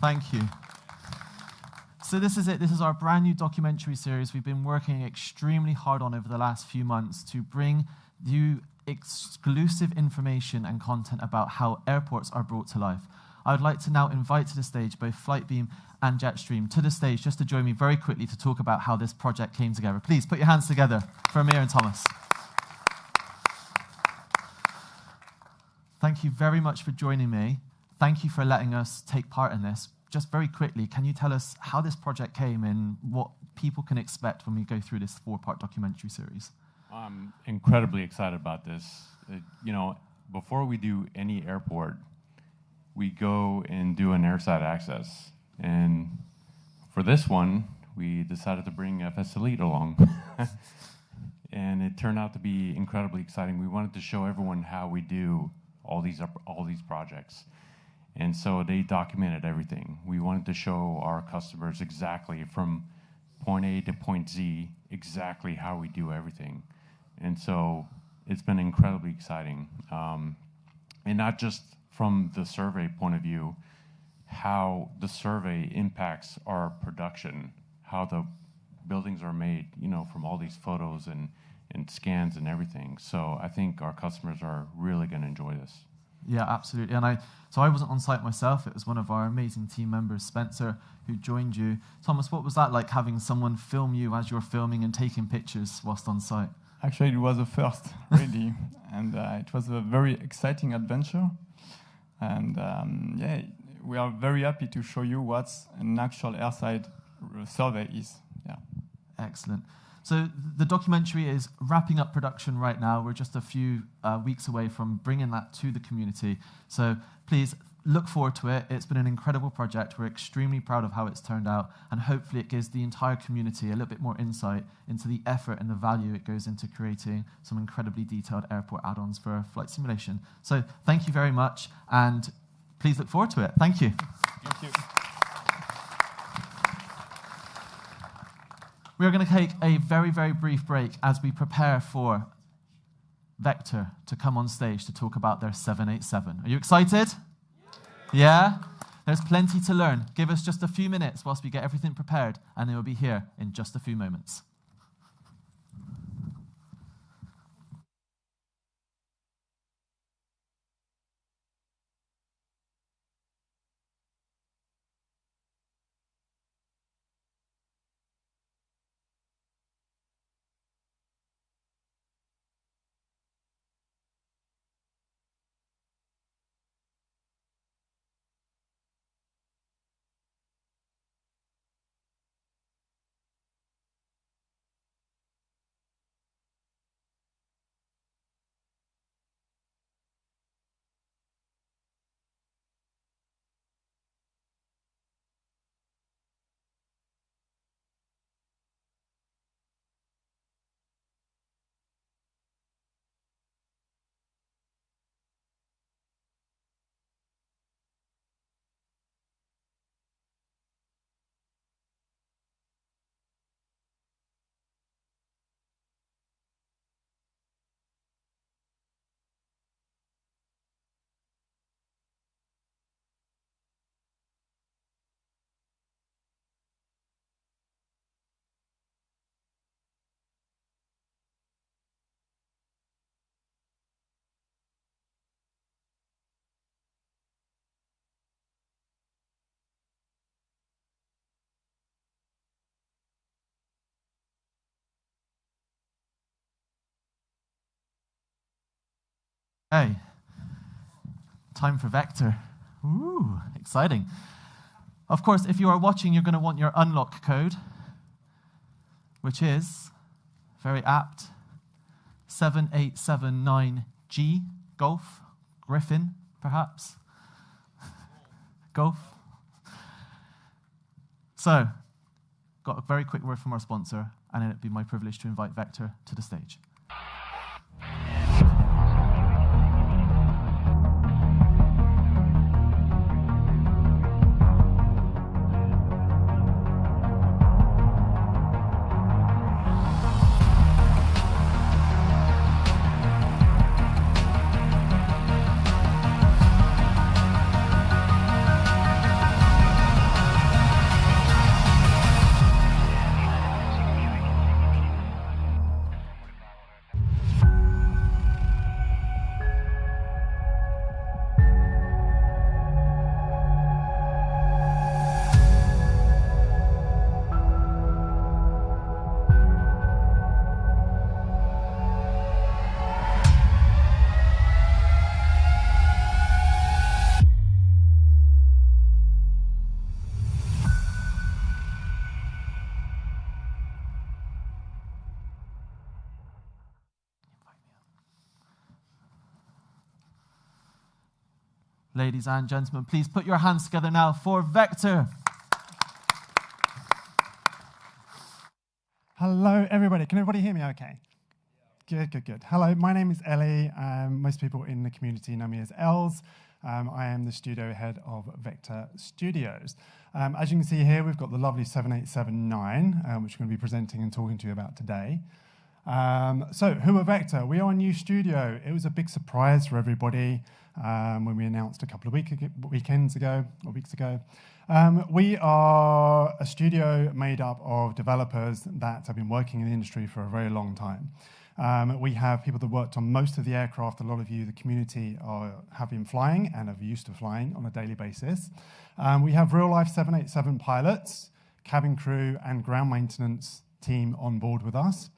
Thank you. So this is it. This is our brand new documentary series we've been working extremely hard on over the last few months to bring you exclusive information and content about how airports are brought to life. I would like to now invite to the stage both Flightbeam and Jetstream to the stage just to join me very quickly to talk about how this project came together. Please put your hands together for Amir and Thomas. Thank you very much for joining me. Thank you for letting us take part in this. Just very quickly, can you tell us how this project came and what people can expect when we go through this 4-part documentary series? I'm incredibly excited about this. Before we do any airport, we go and do an airside access. And for this one, we decided to bring FSElite along. And it turned out to be incredibly exciting. We wanted to show everyone how we do all these projects. And so they documented everything. We wanted to show our customers exactly from point A to point Z, exactly how we do everything. And so it's been incredibly exciting. And not just from the survey point of view, how the survey impacts our production, how the buildings are made, from all these photos and scans and everything. So I think our customers are really going to enjoy this. Yeah, absolutely. And I wasn't on site myself. It was one of our amazing team members, Spencer, who joined you. Thomas, what was that like, having someone film you as you're filming and taking pictures whilst on site? Actually, it was a first, really. And it was a very exciting adventure. And we are very happy to show you what an actual airside survey is. Yeah. Excellent. So the documentary is wrapping up production right now. We're just a few weeks away from bringing that to the community. So please look forward to it. It's been an incredible project. We're extremely proud of how it's turned out, and hopefully it gives the entire community a little bit more insight into the effort and the value it goes into creating some incredibly detailed airport add-ons for flight simulation. So thank you very much, and please look forward to it. Thank you. Thank you. We are going to take a very, very brief break as we prepare for Vector to come on stage to talk about their 787. Are you excited? Yeah? There's plenty to learn. Give us just a few minutes whilst we get everything prepared, and they will be here in just a few moments. Hey, time for Vector. Ooh, exciting. Of course, if you are watching, you're going to want your unlock code, which is, very apt, 7879G, Golf, Griffin, perhaps. Golf. So, got a very quick word from our sponsor, and then it'd be my privilege to invite Vector to the stage. Ladies and gentlemen, please put your hands together now for Vector. Hello, everybody. Can everybody hear me okay? Good, good, good. Hello, my name is Ellie. Most people in the community know me as Els. I am the studio head of Vector Studios. As you can see here, we've got the lovely 7879, which we're going to be presenting and talking to you about today. So, who are Vector? We are a new studio. It was a big surprise for everybody when we announced a couple of weeks ago. We are a studio made up of developers that have been working in the industry for a very long time. We have people that worked on most of the aircraft. A lot of you, the community, have been flying and are used to flying on a daily basis. We have real-life 787 pilots, cabin crew, and ground maintenance team on board with us.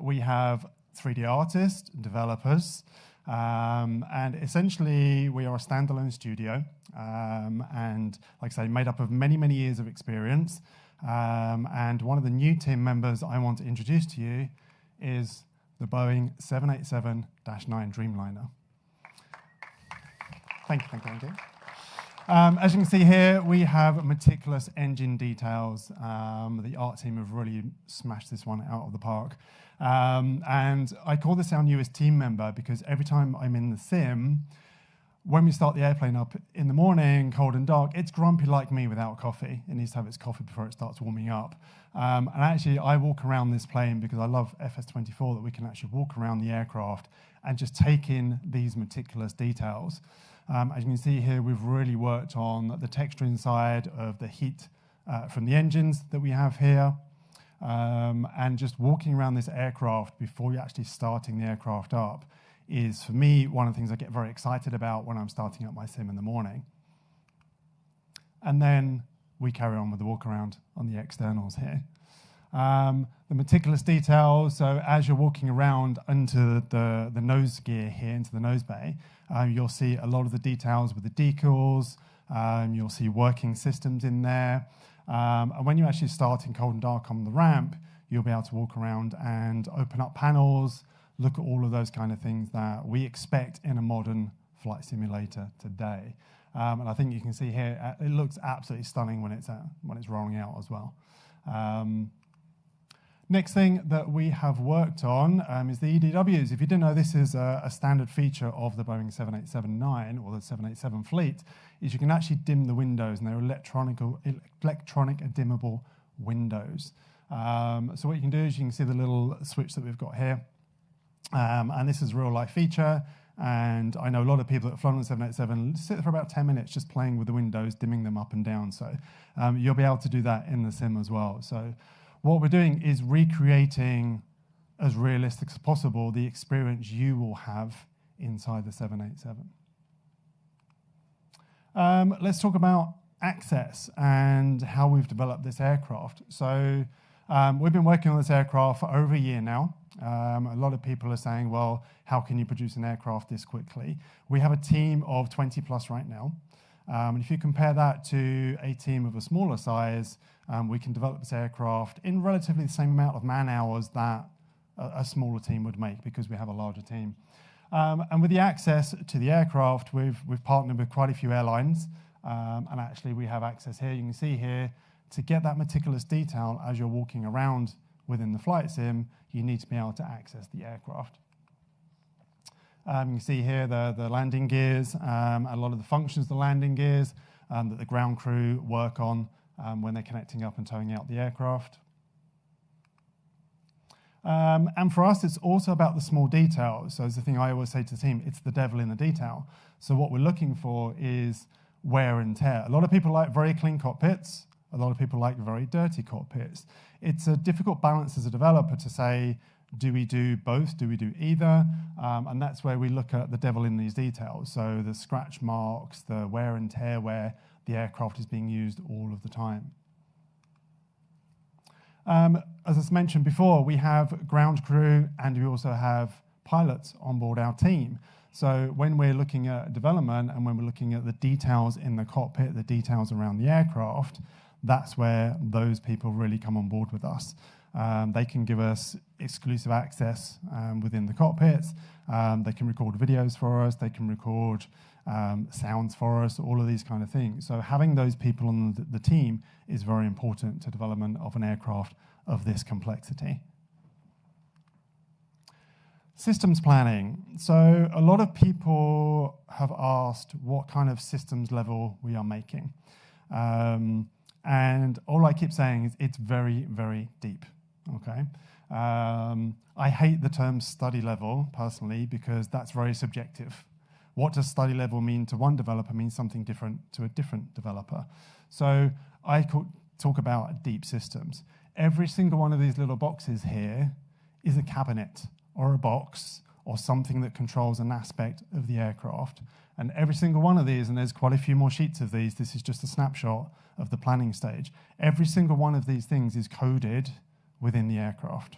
We have 3D artists, developers, and essentially we are a standalone studio, and like I say, made up of many, many years of experience. And one of the new team members I want to introduce to you is the Boeing 787-9 Dreamliner. Thank you, thank you, thank you. As you can see here, we have meticulous engine details. The art team have really smashed this one out of the park. And I call this our newest team member because every time I'm in the sim, when we start the airplane up in the morning, cold and dark, it's grumpy like me without coffee. It needs to have its coffee before it starts warming up. And actually, I walk around this plane because I love FS24, that we can actually walk around the aircraft and just take in these meticulous details. As you can see here, we've really worked on the texture inside of the heat from the engines that we have here. And just walking around this aircraft before you're actually starting the aircraft up is, for me, one of the things I get very excited about when I'm starting up my sim in the morning. And then we carry on with the walk around on the externals here. The meticulous details, so as you're walking around into the nose gear here, into the nose bay, you'll see a lot of the details with the decals, you'll see working systems in there. And when you actually start in cold and dark on the ramp, you'll be able to walk around and open up panels, look at all of those kind of things that we expect in a modern flight simulator today. And I think you can see here, it looks absolutely stunning when it's rolling out as well. Next thing that we have worked on is the EDWs. If you didn't know, this is a standard feature of the Boeing 787-9 or the 787 fleet, is you can actually dim the windows, and they're electronic dimmable windows. So what you can do is you can see the little switch that we've got here. And this is a real-life feature, and I know a lot of people that have flown on the 787 sit for about 10 minutes just playing with the windows, dimming them up and down. So you'll be able to do that in the sim as well. So what we're doing is recreating, as realistic as possible, the experience you will have inside the 787. Let's talk about access and how we've developed this aircraft. So we've been working on this aircraft for over a year now. A lot of people are saying, well, how can you produce an aircraft this quickly? We have a team of 20 plus right now. And if you compare that to a team of a smaller size, we can develop this aircraft in relatively the same amount of man hours that a smaller team would make because we have a larger team. And with the access to the aircraft, we've partnered with quite a few airlines. And actually, we have access here. You can see here, to get that meticulous detail as you're walking around within the flight sim, you need to be able to access the aircraft. You can see here the landing gears, a lot of the functions of the landing gears that the ground crew work on when they're connecting up and towing out the aircraft. And for us, it's also about the small details. So it's the thing I always say to the team, it's the devil in the detail. So what we're looking for is wear and tear. A lot of people like very clean cockpits. A lot of people like very dirty cockpits. It's a difficult balance as a developer to say, do we do both? Do we do either? And that's where we look at the devil in these details. So the scratch marks, the wear and tear where the aircraft is being used all of the time. As I mentioned before, we have ground crew and we also have pilots on board our team. So when we're looking at development and when we're looking at the details in the cockpit, the details around the aircraft, that's where those people really come on board with us. They can give us exclusive access within the cockpits. They can record videos for us. They can record sounds for us, all of these kind of things. So having those people on the team is very important to development of an aircraft of this complexity. Systems planning. So a lot of people have asked what kind of systems level we are making. And all I keep saying is it's very, very deep, okay? I hate the term study level, personally, because that's very subjective. What does study level mean to one developer means something different to a different developer. So I talk about deep systems. Every single one of these little boxes here is a cabinet or a box or something that controls an aspect of the aircraft. And every single one of these, and there's quite a few more sheets of these, this is just a snapshot of the planning stage. Every single one of these things is coded within the aircraft.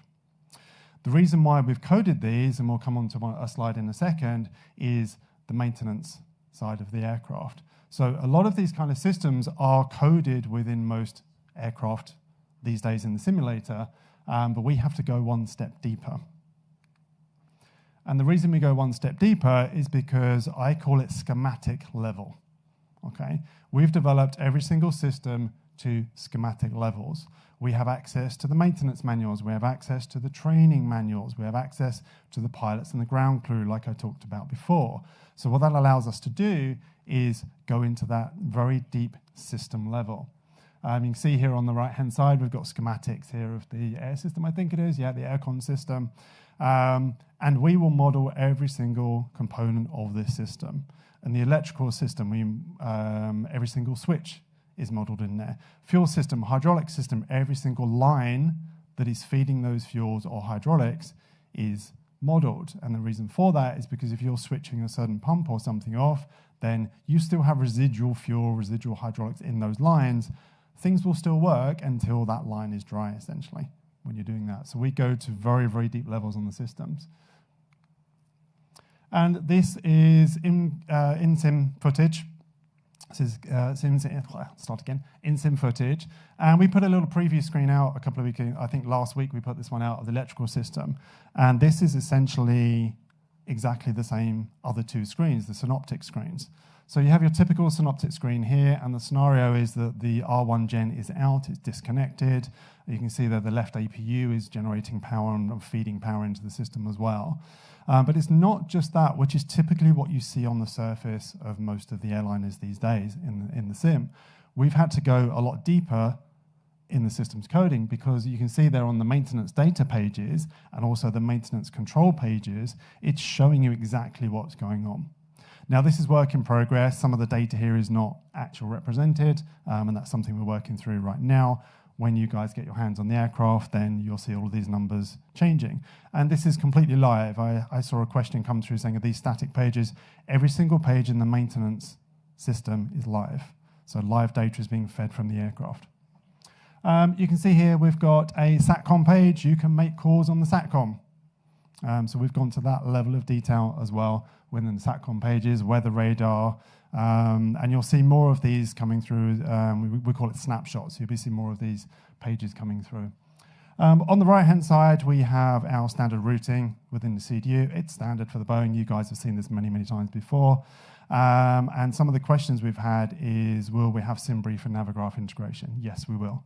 The reason why we've coded these, and we'll come on to a slide in a second, is the maintenance side of the aircraft. So a lot of these kind of systems are coded within most aircraft these days in the simulator, but we have to go one step deeper. And the reason we go one step deeper is because I call it schematic level, okay? We've developed every single system to schematic levels. We have access to the maintenance manuals, we have access to the training manuals, we have access to the pilots and the ground crew like I talked about before. So what that allows us to do is go into that very deep system level. You can see here on the right-hand side, we've got schematics here of the air system, I think it is, yeah, the aircon system. And we will model every single component of this system. And the electrical system, every single switch is modeled in there. Fuel system, hydraulic system, every single line that is feeding those fuels or hydraulics is modeled. And the reason for that is because if you're switching a certain pump or something off, then you still have residual fuel, residual hydraulics in those lines. Things will still work until that line is dry, essentially, when you're doing that. So we go to very, very deep levels on the systems. And this is in-sim footage. This is in-sim footage. And we put a little preview screen out a couple of weeks ago. I think last week we put this one out of the electrical system. And this is essentially exactly the same other two screens, the synoptic screens. So you have your typical synoptic screen here, and the scenario is that the R1 gen is out, it's disconnected. You can see that the left APU is generating power and feeding power into the system as well. But it's not just that, which is typically what you see on the surface of most of the airliners these days in the sim. We've had to go a lot deeper in the systems coding because you can see there on the maintenance data pages and also the maintenance control pages, it's showing you exactly what's going on. Now, this is work in progress. Some of the data here is not actual represented, and that's something we're working through right now. When you guys get your hands on the aircraft, then you'll see all of these numbers changing. And this is completely live. I saw a question come through saying, are these static pages? Every single page in the maintenance system is live. So live data is being fed from the aircraft. You can see here we've got a SATCOM page. You can make calls on the SATCOM. So we've gone to that level of detail as well within the SATCOM pages, weather radar, and you'll see more of these coming through. We call it snapshots. You'll be seeing more of these pages coming through. On the right-hand side, we have our standard routing within the CDU. It's standard for the Boeing. You guys have seen this many, many times before. And some of the questions we've had is, will we have SimBrief and Navigraph integration? Yes, we will.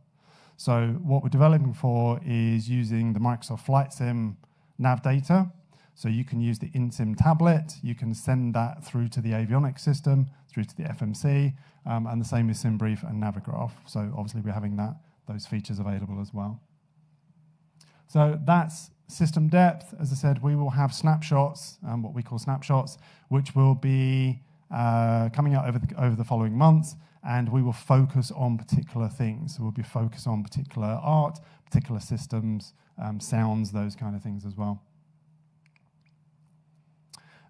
So what we're developing for is using the Microsoft Flight Sim nav data. So you can use the in-sim tablet, you can send that through to the avionics system, through to the FMC, and the same with SimBrief and Navigraph. So obviously we're having those features available as well. So that's system depth. As I said, we will have snapshots, what we call snapshots, which will be coming out over the following months, and we will focus on particular things. So we'll be focused on particular art, particular systems, sounds, those kind of things as well.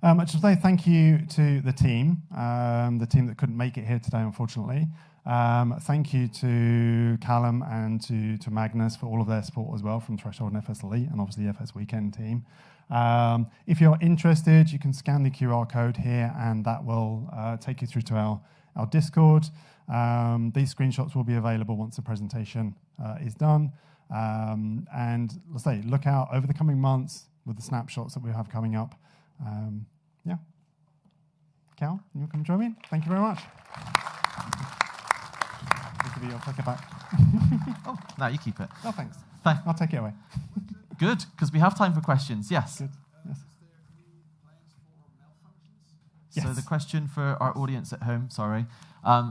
I should say thank you to the team that couldn't make it here today, unfortunately. Thank you to Callum and to Magnus for all of their support as well from Threshold and FSElite, and obviously the FSWeekend team. If you're interested, you can scan the QR code here, and that will take you through to our Discord. These screenshots will be available once the presentation is done. And let's say, look out over the coming months with the snapshots that we have coming up. Yeah. Cal, you come join me? Thank you very much. I'll take it back. Oh, no, you keep it. No, thanks. I'll take it away. Good, because we have time for questions. Yes. Good. Yes. So Yes. the question for our audience at home,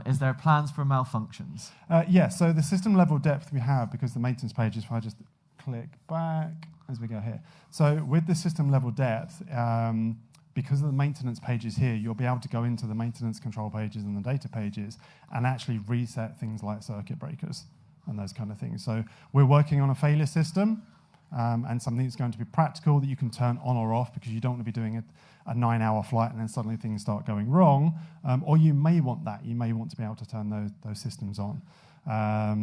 is there plans for malfunctions? Yes, so the system level depth we have, because the maintenance pages, if I just click back as we go here. So with the system level depth, because of the maintenance pages here, you'll be able to go into the maintenance control pages and the data pages and actually reset things like circuit breakers and those kind of things. So we're working on a failure system and something that's going to be practical that you can turn on or off, because you don't want to be doing a 9-hour flight and then suddenly things start going wrong. Or you may want that. You may want to be able to turn those systems on.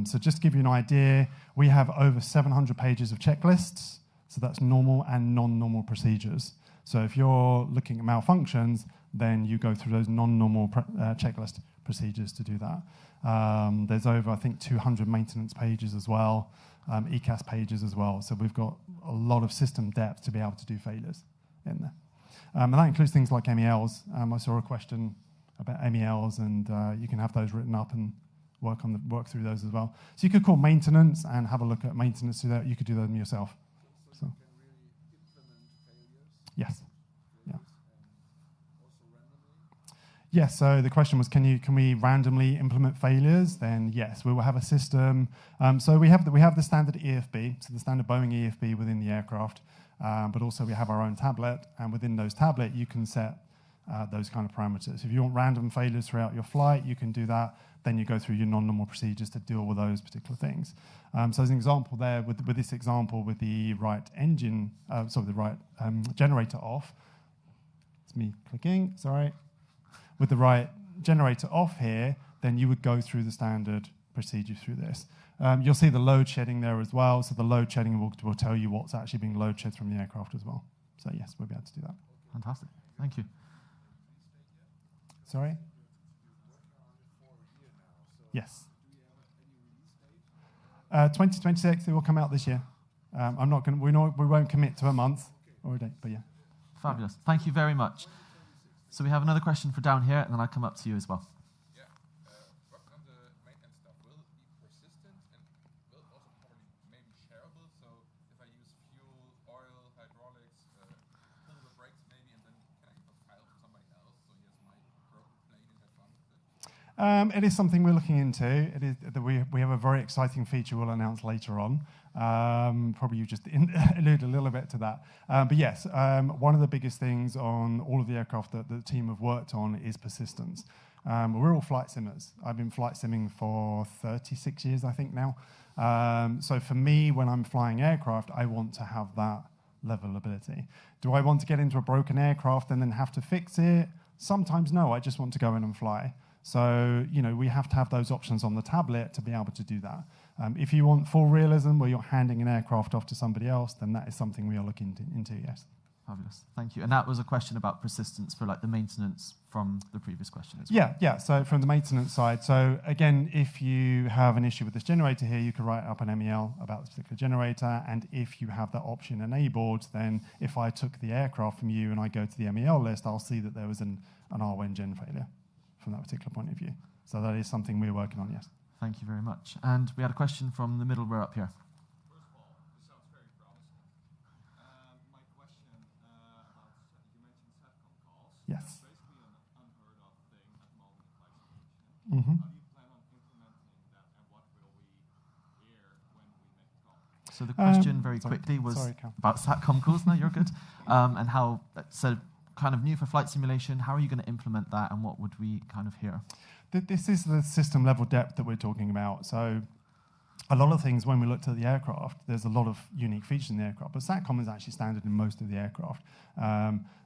So just to give you an idea, we have over 700 pages of checklists. So that's normal and non-normal procedures. So if you're looking at malfunctions, then you go through those non-normal checklist procedures to do that. There's over, I think, 200 maintenance pages as well, ECAS pages as well. So we've got a lot of system depth to be able to do failures in there. And that includes things like MELs. I saw a question about MELs, and you can have those written up and work through those as well. So you could call maintenance and have a look at maintenance through that. You could do them yourself. So. Yes. Yeah. Yes. So the question was, can we randomly implement failures? Then yes, we will have a system. So we have the standard EFB, so the standard Boeing EFB within the aircraft, but also we have our own tablet, and within those tablet you can set those kind of parameters. If you want random failures throughout your flight, you can do that. Then you go through your non-normal procedures to deal with those particular things. So as an example there, with this example, with the right engine, the right generator off, it's me clicking, sorry. With the right generator off here, then you would go through the standard procedure through this. You'll see the load shedding there as well. So the load shedding will tell you what's actually being load shed from the aircraft as well. So yes, we'll be able to do that. Fantastic. Thank you. Sorry? Yes. 2026, it will come out this year. I'm not going. We won't commit to a month or a date, but yeah. Fabulous. Thank you very much. So we have another question for down here, and then I'll come up to you as well. Yeah. What kind of maintenance stuff will it be persistent and will also probably maybe shareable? So if I use fuel, oil, hydraulics, pull the brakes maybe, and then can I give a file to somebody else so he has my broken plane and have fun with it? It is something we're looking into. It is that we have a very exciting feature we'll announce later on. Probably you just allude a little bit to that. But yes, one of the biggest things on all of the aircraft that the team have worked on is persistence. We're all flight simmers. I've been flight simming for 36 years, I think now. So for me, when I'm flying aircraft, I want to have that level of ability. Do I want to get into a broken aircraft and then have to fix it? Sometimes no, I just want to go in and fly. So, we have to have those options on the tablet to be able to do that. If you want full realism where you're handing an aircraft off to somebody else, then that is something we are looking into, yes. Fabulous. Thank you. And that was a question about persistence for the maintenance from the previous question as well. Yeah. So from the maintenance side, so again, if you have an issue with this generator here, you can write up an MEL about this particular generator. And if you have that option enabled, then if I took the aircraft from you and I go to the MEL list, I'll see that there was an R1 gen failure from that particular point of view. So that is something we're working on, yes. Thank you very much. And we had a question from the middle row up here. First of all, this sounds very promising. My question about, you mentioned SATCOM calls. Yes. It's basically an unheard of thing at the moment in flight simulation. Mm-hmm. How do you plan on implementing that, and what will we hear when we make the call? So the question very quickly was about SATCOM calls. No, you're good. And how, so kind of new for flight simulation, how are you going to implement that, and what would we kind of hear? This is the system level depth that we're talking about. So a lot of things, when we looked at the aircraft, there's a lot of unique features in the aircraft, but SATCOM is actually standard in most of the aircraft.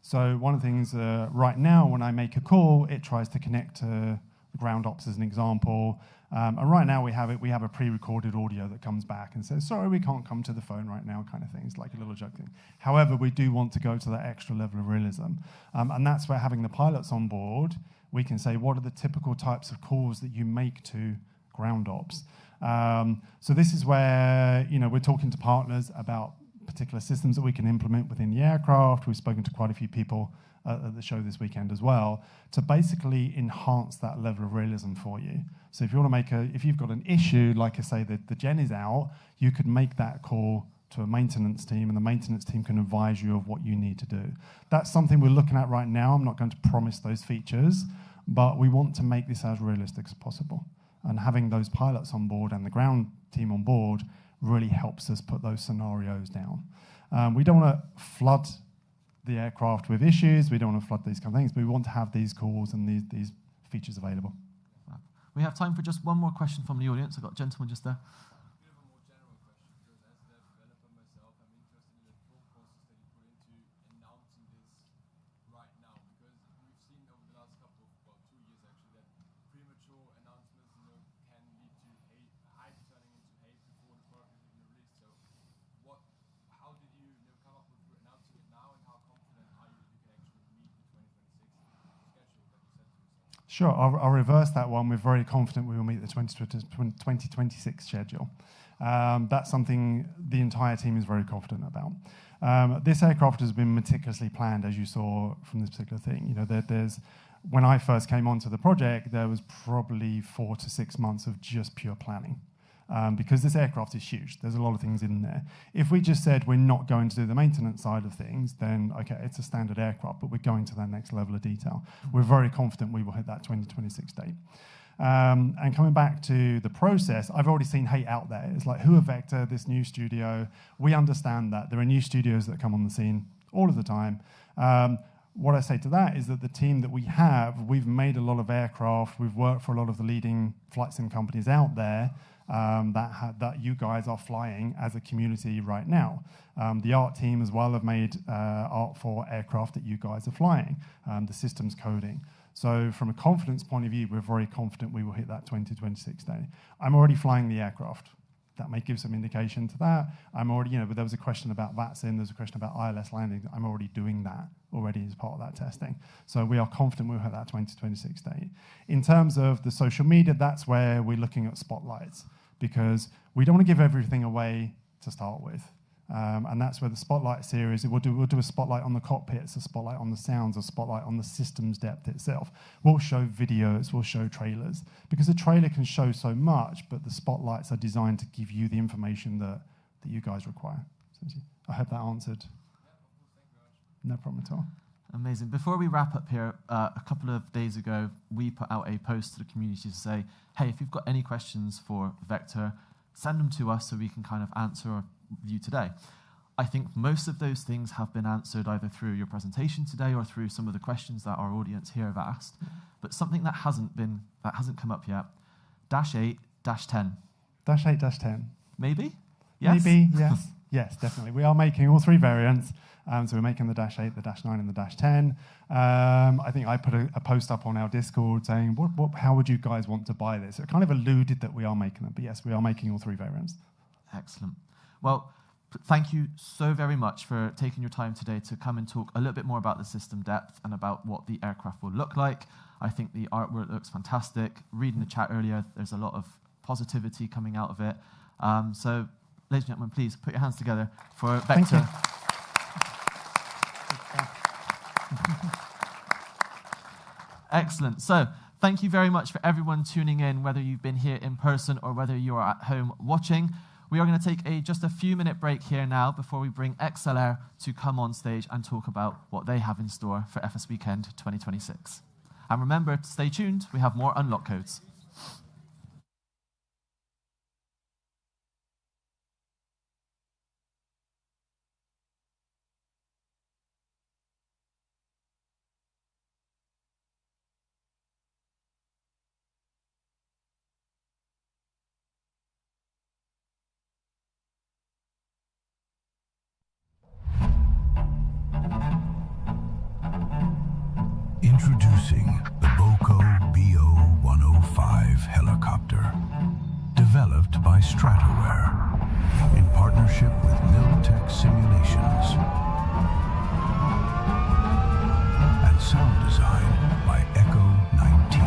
So one of the things right now, when I make a call, it tries to connect to ground ops as an example. And right now we have a pre-recorded audio that comes back and says, sorry, we can't come to the phone right now, kind of thing. It's like a little joke thing. However, we do want to go to that extra level of realism. And that's where having the pilots on board, we can say, what are the typical types of calls that you make to ground ops? So this is where we're talking to partners about particular systems that we can implement within the aircraft. We've spoken to quite a few people at the show this weekend as well, to basically enhance that level of realism for you. So if you want to if you've got an issue, like I say, the gen is out, you could make that call to a maintenance team, and the maintenance team can advise you of what you need to do. That's something we're looking at right now. I'm not going to promise those features, but we want to make this as realistic as possible. And having those pilots on board and the ground team on board really helps us put those scenarios down. We don't want to flood the aircraft with issues. We don't want to flood these kind of things, but we want to have these calls and these features available. We have time for just one more question from the audience. I've got a gentleman just there. Sure, I'll reverse that one. We're very confident we will meet the 2026 schedule. That's something the entire team is very confident about. This aircraft has been meticulously planned, as you saw from this particular thing. When I first came onto the project, there was probably 4 to 6 months of just pure planning. Because this aircraft is huge. There's a lot of things in there. If we just said we're not going to do the maintenance side of things, then okay, it's a standard aircraft, but we're going to that next level of detail. We're very confident we will hit that 2026 date. And coming back to the process, I've already seen hate out there. It's like, who are Vector, this new studio? We understand that. There are new studios that come on the scene all of the time. What I say to that is that the team that we have, we've made a lot of aircraft. We've worked for a lot of the leading flight sim companies out there. That you guys are flying as a community right now. The art team as well have made art for aircraft that you guys are flying, the systems coding. So from a confidence point of view, we're very confident we will hit that 2026 day. I'm already flying the aircraft. That may give some indication to that. I'm already, but there was a question about VATSIM, there's a question about ILS landing. I'm already doing that already as part of that testing. So we are confident we'll hit that 2026 date. In terms of the social media, that's where we're looking at spotlights, because we don't want to give everything away to start with. And that's where the Spotlight series, we'll do a spotlight on the cockpits, a spotlight on the sounds, a spotlight on the systems depth itself. We'll show videos, we'll show trailers, because a trailer can show so much, but the spotlights are designed to give you the information that you guys require. I hope that answered. No problem at all. Amazing. Before we wrap up here, a couple of days ago, we put out a post to the community to say, hey, if you've got any questions for Vector, send them to us so we can kind of answer you today. I think most of those things have been answered either through your presentation today or through some of the questions that our audience here have asked. But something that hasn't come up yet, -8, -10. -8, -10. Maybe? Yes? Maybe, yes. Yes, definitely. We are making all three variants. So we're making the -8, the -9, and the -10. I think I put a post up on our Discord saying, how would you guys want to buy this? It kind of alluded that we are making them, but yes, we are making all three variants. Excellent. Well, thank you so very much for taking your time today to come and talk a little bit more about the system depth and about what the aircraft will look like. I think the artwork looks fantastic. Reading the chat earlier, there's a lot of positivity coming out of it. So, ladies and gentlemen, please put your hands together for Vector. Excellent. So, thank you very much for everyone tuning in, whether you've been here in person or whether you are at home watching. We are going to take just a few-minute break here now before we bring ExcellAir to come on stage and talk about what they have in store for FS Weekend 2026. And remember to stay tuned. We have more unlock codes. Introducing the Boco BO-105 helicopter, developed by ExcellAir in partnership with Miltech Simulations, and sound design by Echo 19.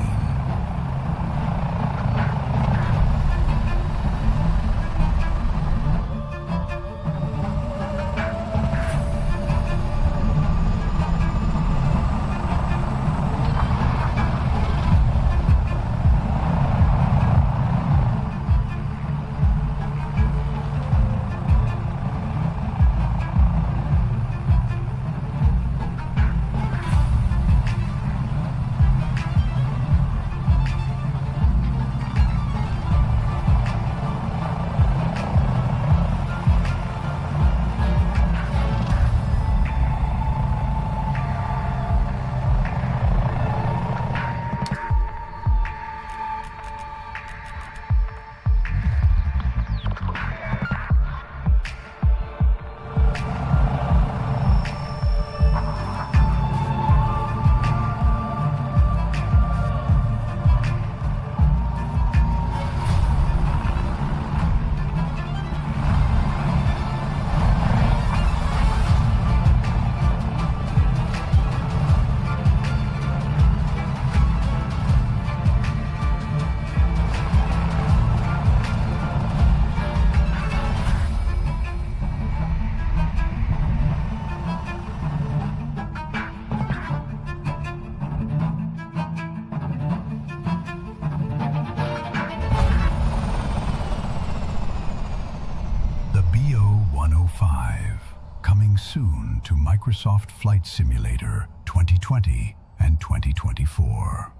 Coming soon to Microsoft Flight Simulator 2020 and 2024.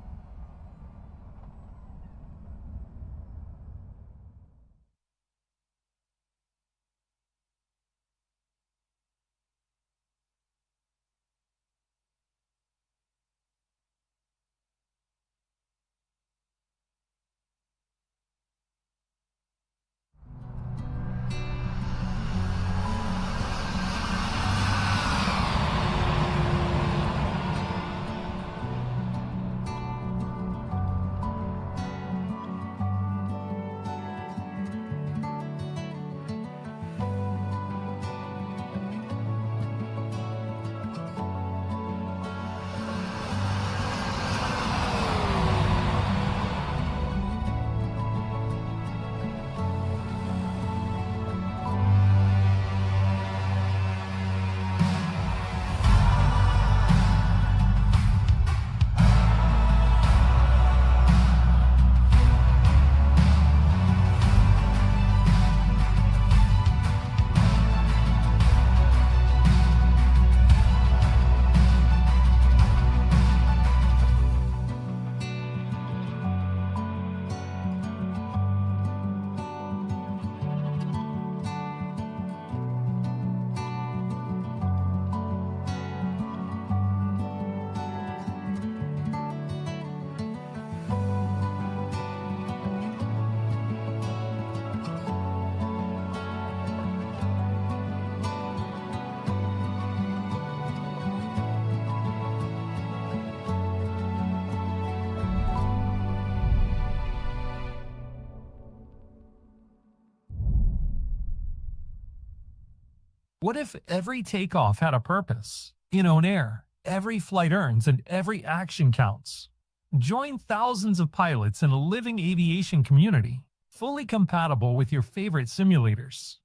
What if every takeoff had a purpose? In OnAir, every flight earns and every action counts. Join thousands of pilots in a living aviation community, fully compatible with your favorite simulators.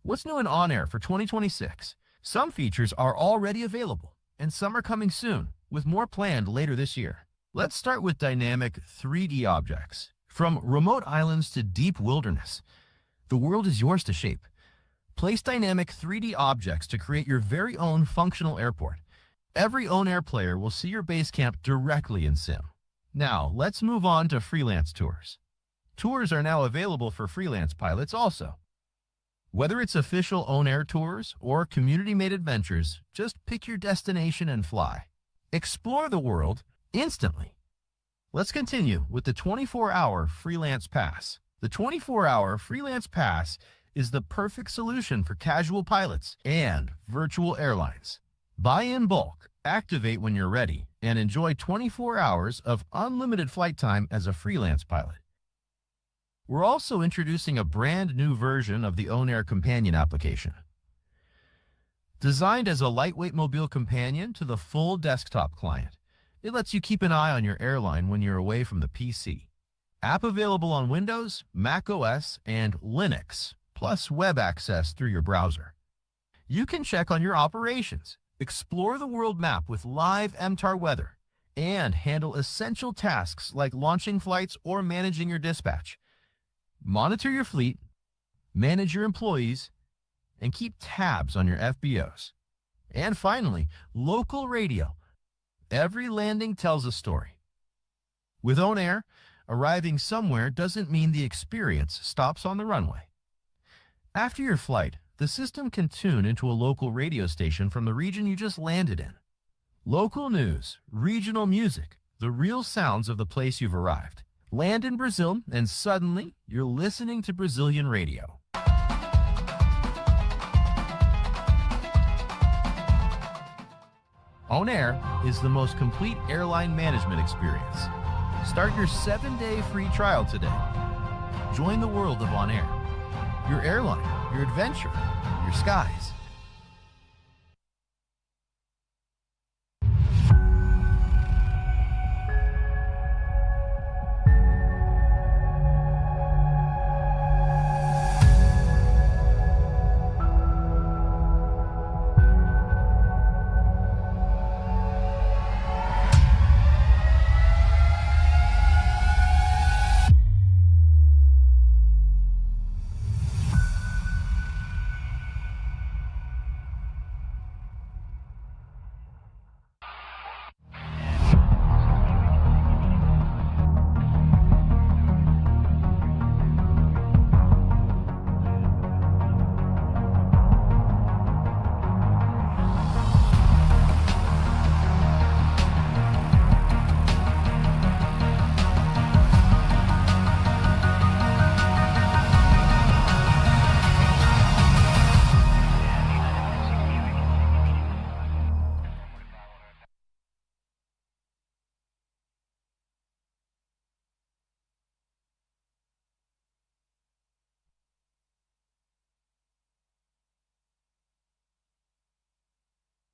What's new in OnAir for 2026? Some features are already available, and some are coming soon, with more planned later this year. Let's start with dynamic 3D objects. From remote islands to deep wilderness, the world is yours to shape. Place dynamic 3D objects to create your very own functional airport. Every OnAir player will see your base camp directly in Sim. Now, let's move on to freelance tours. Tours are now available for freelance pilots also. Whether it's official OnAir tours or community-made adventures, just pick your destination and fly. Explore the world instantly. Let's continue with the 24-hour Freelance Pass. The 24-hour Freelance Pass is the perfect solution for casual pilots and virtual airlines. Buy in bulk, activate when you're ready, and enjoy 24 hours of unlimited flight time as a freelance pilot. We're also introducing a brand new version of the OnAir Companion application. Designed as a lightweight mobile companion to the full desktop client, it lets you keep an eye on your airline when you're away from the PC. App available on Windows, Mac OS, and Linux, plus web access through your browser. You can check on your operations, explore the world map with live MTAR weather, and handle essential tasks like launching flights or managing your dispatch. Monitor your fleet, manage your employees, and keep tabs on your FBOs. And finally, local radio. Every landing tells a story. With OnAir, arriving somewhere doesn't mean the experience stops on the runway. After your flight, the system can tune into a local radio station from the region you just landed in. Local news, regional music, the real sounds of the place you've arrived. Land in Brazil, and suddenly you're listening to Brazilian radio. OnAir is the most complete airline management experience. Start your 7-day free trial today. Join the world of OnAir. Your airline, your adventure, your skies.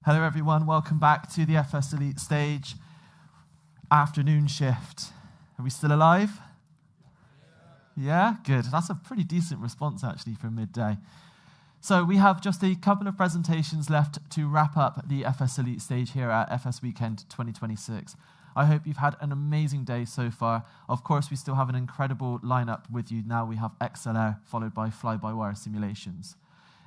Hello everyone, welcome back to the FSElite Stage afternoon shift. Are we still alive? Yeah, good. That's a pretty decent response actually for midday. So we have just a couple of presentations left to wrap up the FSElite Stage here at FSWeekend 2026. I hope you've had an amazing day so far. Of course, we still have an incredible lineup with you. Now we have ExcellAir followed by FlyByWire Simulations.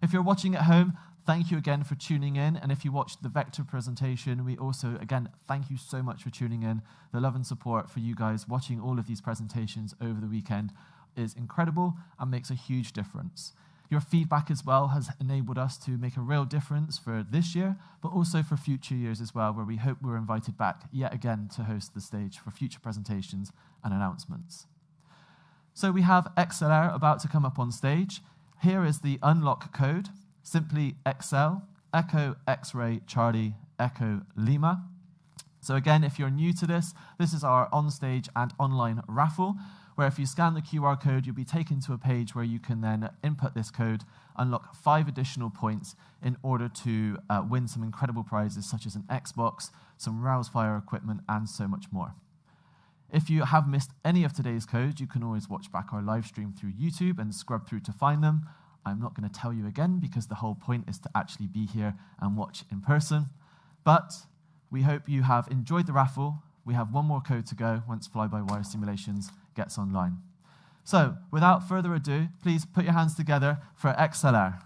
If you're watching at home, thank you again for tuning in. And if you watched the Vector presentation, we also, again, thank you so much for tuning in. The love and support for you guys watching all of these presentations over the weekend is incredible and makes a huge difference. Your feedback as well has enabled us to make a real difference for this year, but also for future years as well, where we hope we're invited back yet again to host the stage for future presentations and announcements. So we have ExcellAir about to come up on stage. Here is the unlock code. Simply Excel, Echo, X-Ray, Charlie, Echo, Lima. So again, if you're new to this, this is our on-stage and online raffle, where if you scan the QR code, you'll be taken to a page where you can then input this code, unlock 5 additional points in order to win some incredible prizes, such as an Xbox, some Rousefire equipment, and so much more. If you have missed any of today's codes, you can always watch back our live stream through YouTube and scrub through to find them. I'm not going to tell you again because the whole point is to actually be here and watch in person. But we hope you have enjoyed the raffle. We have one more code to go once FlyByWire Simulations gets online. So without further ado, please put your hands together for ExcellAir.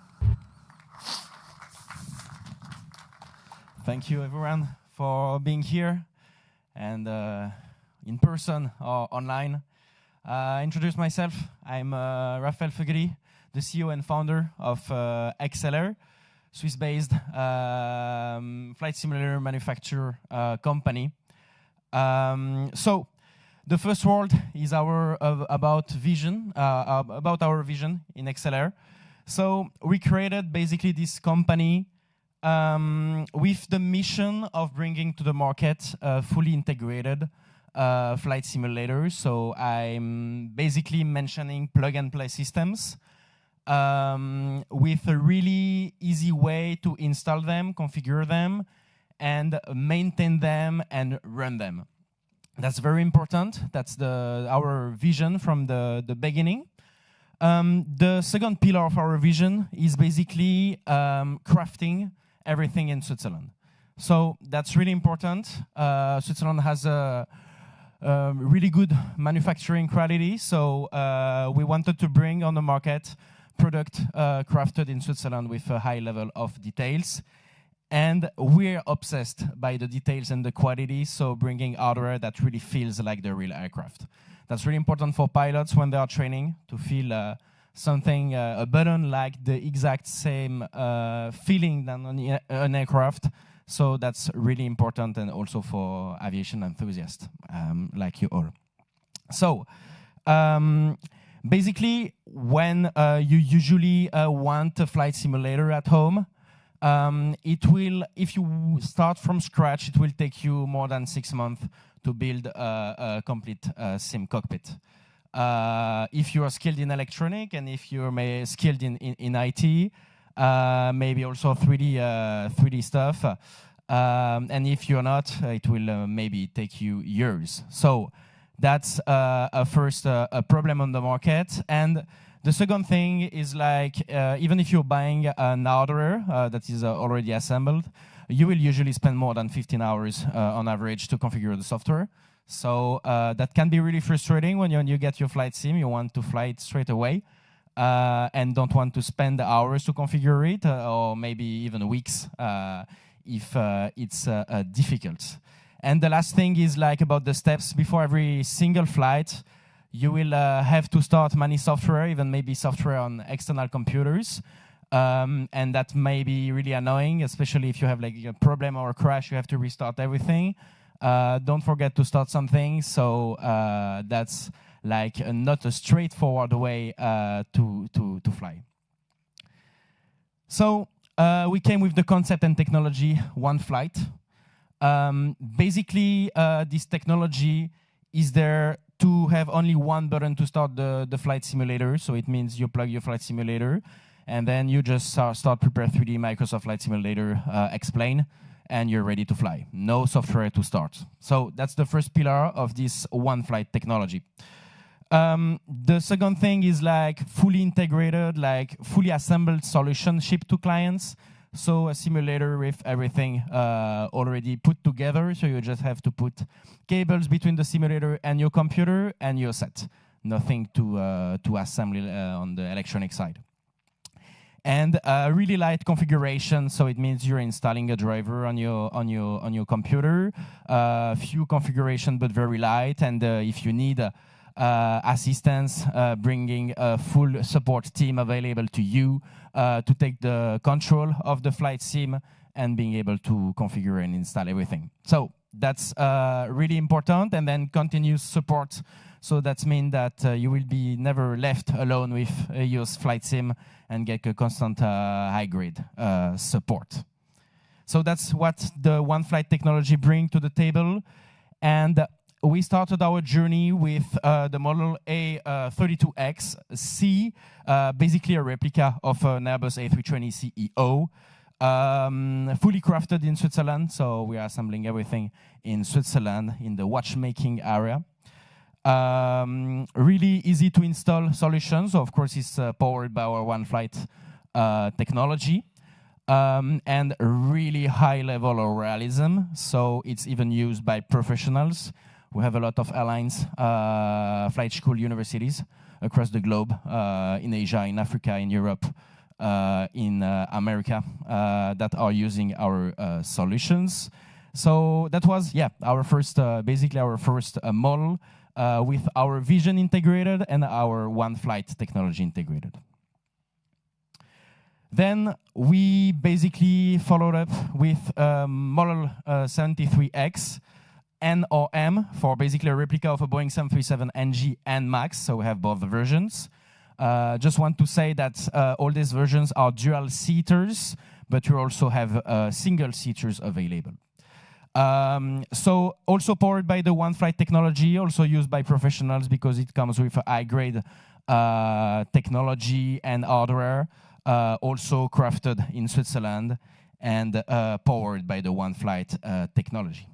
Thank you everyone for being here and in person or online. Introduce myself. I'm Raphael Fegeli, the CEO and founder of ExcellAir, Swiss-based flight simulator manufacturer company. So the first word is about our vision in ExcellAir. So we created basically this company with the mission of bringing to the market fully integrated flight simulators. So I'm basically mentioning plug-and-play systems with a really easy way to install them, configure them, and maintain them and run them. That's very important. That's our vision from the beginning. The second pillar of our vision is basically crafting everything in Switzerland. So that's really important. Switzerland has a really good manufacturing quality, so we wanted to bring on the market product crafted in Switzerland with a high level of details. And we're obsessed by the details and the quality, so bringing hardware that really feels like the real aircraft. That's really important for pilots when they are training, to feel something, a button like the exact same feeling than on an aircraft. So that's really important, and also for aviation enthusiasts like you all. So basically, when you usually want a flight simulator at home, if you start from scratch, it will take you more than 6 months to build a complete sim cockpit. If you are skilled in electronic and if you're skilled in IT, maybe also 3D stuff, and if you're not, it will maybe take you years. So that's a first problem on the market. And the second thing is, like, even if you're buying an hardware that is already assembled, you will usually spend more than 15 hours on average to configure the software. So that can be really frustrating when you get your flight sim. You want to fly it straight away and don't want to spend hours to configure it, or maybe even weeks if it's difficult. And the last thing is, like, about the steps before every single flight. You will have to start many software, even maybe software on external computers. And that may be really annoying, especially if you have like a problem or a crash, you have to restart everything. Don't forget to start something. So that's like not a straightforward way to fly. So we came with the concept and technology, one flight. Basically, this technology is there to have only one button to start the flight simulator. So it means you plug your flight simulator. and then you just start prepare 3D Microsoft Flight Simulator explain, and you're ready to fly. No software to start. So that's the first pillar of this one flight technology. The second thing is like fully integrated, like fully assembled solution shipped to clients. So a simulator with everything already put together. So you just have to put cables between the simulator and your computer, and you're set. Nothing to assemble on the electronic side. And really light configuration, so it means you're installing a driver on your computer. Few configuration, but very light. And if you need assistance, bringing a full support team available to you to take the control of the flight sim and being able to configure and install everything. So that's really important. And then continuous support. So that means that you will be never left alone with your flight sim and get a constant high-grade support. So that's what the one flight technology brings to the table. And we started our journey with the model A32X-C, basically a replica of an Airbus A320ceo, fully crafted in Switzerland. So we are assembling everything in Switzerland in the watchmaking area. Really easy to install solutions. So of course, it's powered by our one flight technology. And really high level of realism. So it's even used by professionals. We have a lot of airlines, flight school universities across the globe, in Asia, in Africa, in Europe, in America, that are using our solutions. So that was, our first, basically our first model with our vision integrated and our one flight technology integrated. Then we basically followed up with model 73X NOM for basically a replica of a Boeing 737 NG and MAX. So we have both the versions. Just want to say that all these versions are dual seaters, but you also have single seaters available. So also powered by the one flight technology, also used by professionals because it comes with a high-grade technology and hardware, also crafted in Switzerland and powered by the one flight technology.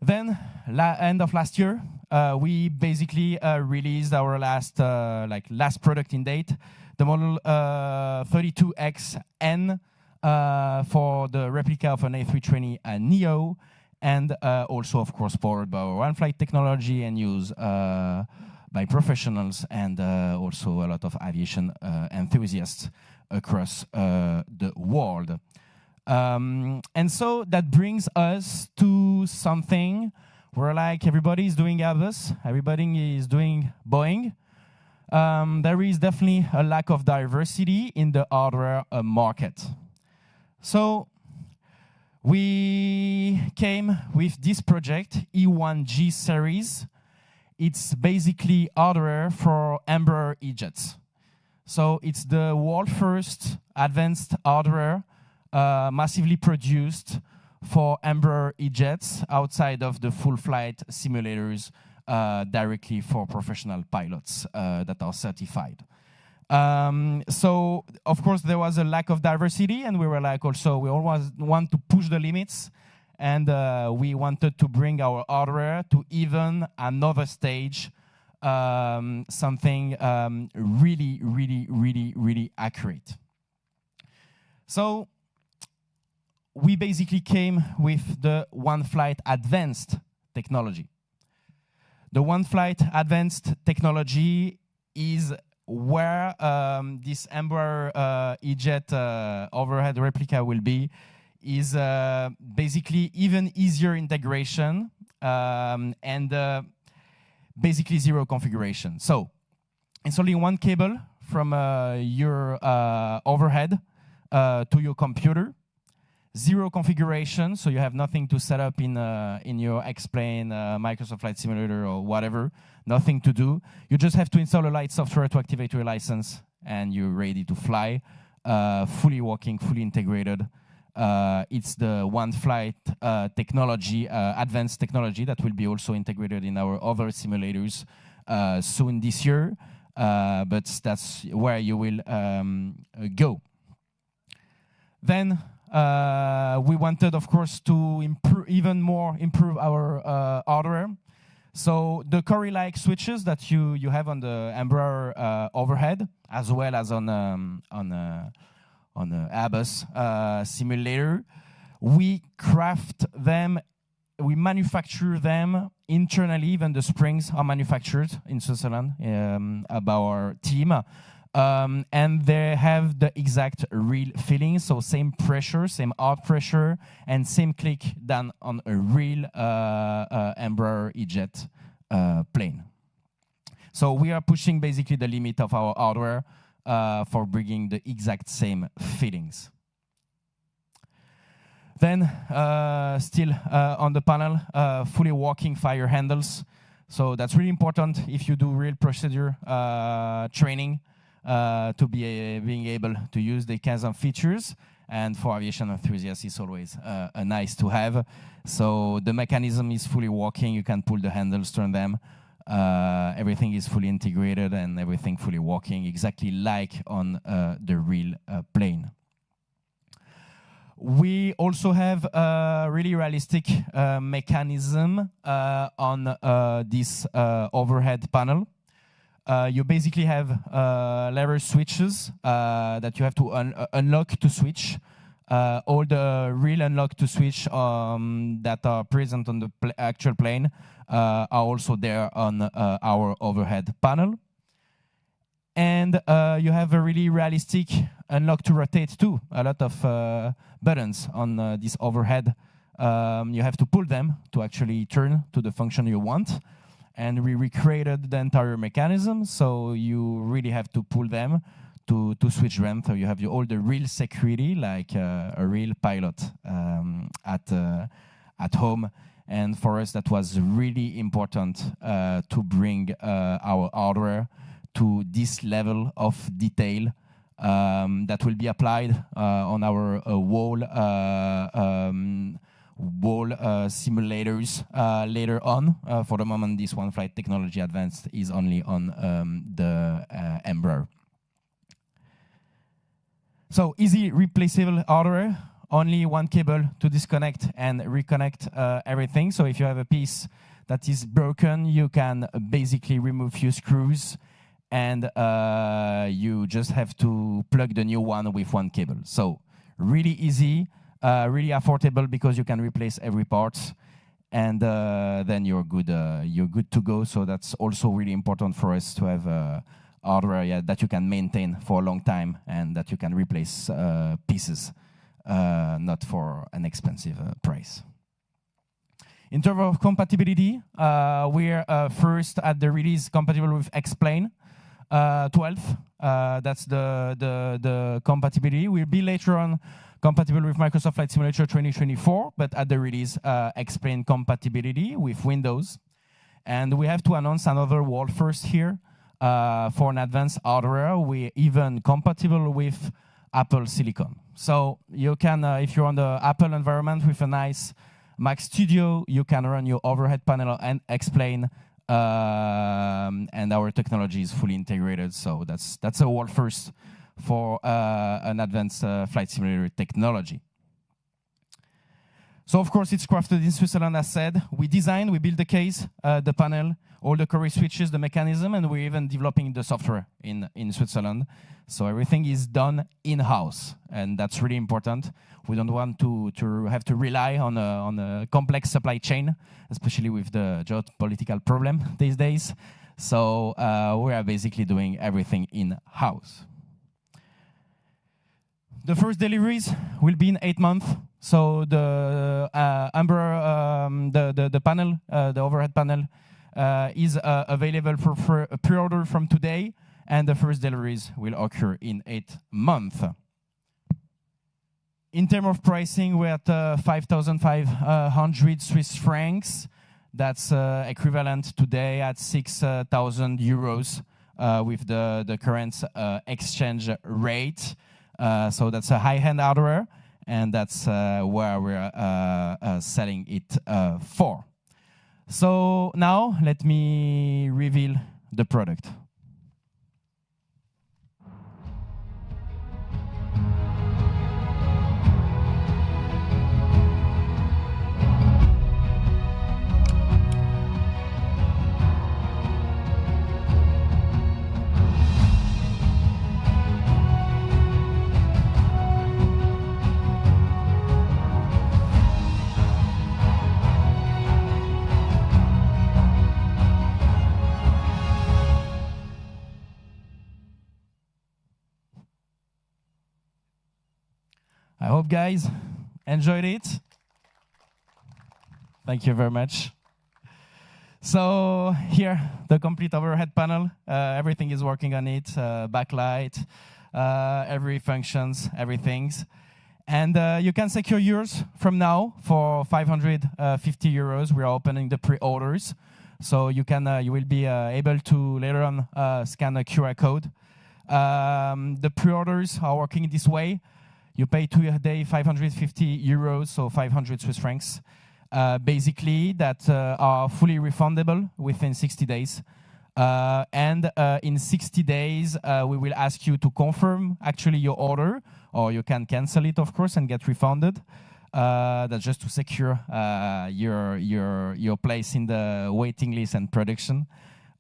Then, end of last year, we basically released our last product in date, the model 32XN for the replica of an A320 Neo, and also, of course, powered by our one-flight technology and used by professionals and also a lot of aviation enthusiasts across the world. And so that brings us to something where like everybody is doing Airbus, everybody is doing Boeing. There is definitely a lack of diversity in the hardware market. So we came with this project, E1G series. It's basically hardware for Embraer E-jets. So it's the world first advanced hardware massively produced for Embraer E-jets outside of the full flight simulators directly for professional pilots that are certified. So, of course, there was a lack of diversity, and we were like, also, we always want to push the limits, and we wanted to bring our hardware to even another stage, something really, really, really, really accurate. So, we basically came with the one flight advanced technology. The one flight advanced technology is where this Embraer E-jet overhead replica will be, is basically even easier integration and basically zero configuration. So it's only one cable from your overhead to your computer. Zero configuration, so you have nothing to set up in your X-Plane, Microsoft Flight Simulator, or whatever. Nothing to do. You just have to install a light software to activate your license, and you're ready to fly. Fully working, fully integrated. It's the one flight technology, advanced technology that will be also integrated in our other simulators soon this year. but that's where you will go. Then we wanted, of course, to even more improve our hardware. So the Cori-like switches that you have on the Embraer overhead, as well as on the Airbus simulator, we craft them, we manufacture them internally. Even the springs are manufactured in Switzerland by our team. And they have the exact real feeling, so same pressure, same out pressure, and same click than on a real Embraer E-Jet plane. So we are pushing basically the limit of our hardware for bringing the exact same feelings. Then, still on the panel, fully working fire handles. So that's really important if you do real procedure training. To be being able to use the kinds of features, and for aviation enthusiasts, it's always a nice to have. So the mechanism is fully working. You can pull the handles, turn them. Everything is fully integrated and everything fully working, exactly like on the real plane. We also have a really realistic mechanism on this overhead panel. You basically have lever switches that you have to unlock to switch. All the real unlock to switch that are present on the actual plane are also there on our overhead panel. And you have a really realistic unlock to rotate too. A lot of buttons on this overhead. You have to pull them to actually turn to the function you want. And we recreated the entire mechanism, so you really have to pull them to switch them. So you have all the real security, like a real pilot at home. And for us, that was really important to bring our hardware to this level of detail that will be applied on our wall simulators later on. For the moment, this one flight technology advanced is only on the Embraer. So easy replaceable hardware, only one cable to disconnect and reconnect everything. So if you have a piece that is broken, you can basically remove few screws and you just have to plug the new one with one cable. So really easy. Really affordable because you can replace every part, and then you're good to go. So that's also really important for us to have hardware that you can maintain for a long time and that you can replace pieces, not for an expensive price. In terms of compatibility, we're first at the release compatible with X-Plane 12. That's the compatibility. We'll be later on compatible with Microsoft Flight Simulator 2024, but at the release, X-Plane compatibility with Windows. And we have to announce another world first here for an advanced hardware. We're even compatible with Apple Silicon. So you can, if you're on the Apple environment with a nice Mac Studio, you can run your overhead panel and X-Plane, and our technology is fully integrated. So that's a world first for an advanced flight simulator technology. So of course it's crafted in Switzerland, as said. We design, we build the case, the panel, all the Cori switches, the mechanism, and we're even developing the software in Switzerland. So everything is done in-house, and that's really important. We don't want to have to rely on a complex supply chain, especially with the geopolitical problem these days. So we are basically doing everything in-house. The first deliveries will be in 8 months. So the Embraer, the panel, the overhead panel, is available for pre-order from today, and the first deliveries will occur in 8 months. In terms of pricing, we're at 5,500 Swiss francs. That's equivalent today at 6,000 euros with the current exchange rate. So that's a high-end hardware, and that's where we're selling it for. So now let me reveal the product. I hope, guys, enjoyed it. Thank you very much. So here, the complete overhead panel. Everything is working on it. Backlight, every functions, everything's. And you can secure yours from now for 550 euros. We are opening the pre-orders. So you will be able to later on scan a QR code. The pre-orders are working this way. You pay today 550 euros, so 500 Swiss francs. Basically, that are fully refundable within 60 days. And in 60 days, we will ask you to confirm actually your order, or you can cancel it, of course, and get refunded. That's just to secure your place in the waiting list and production.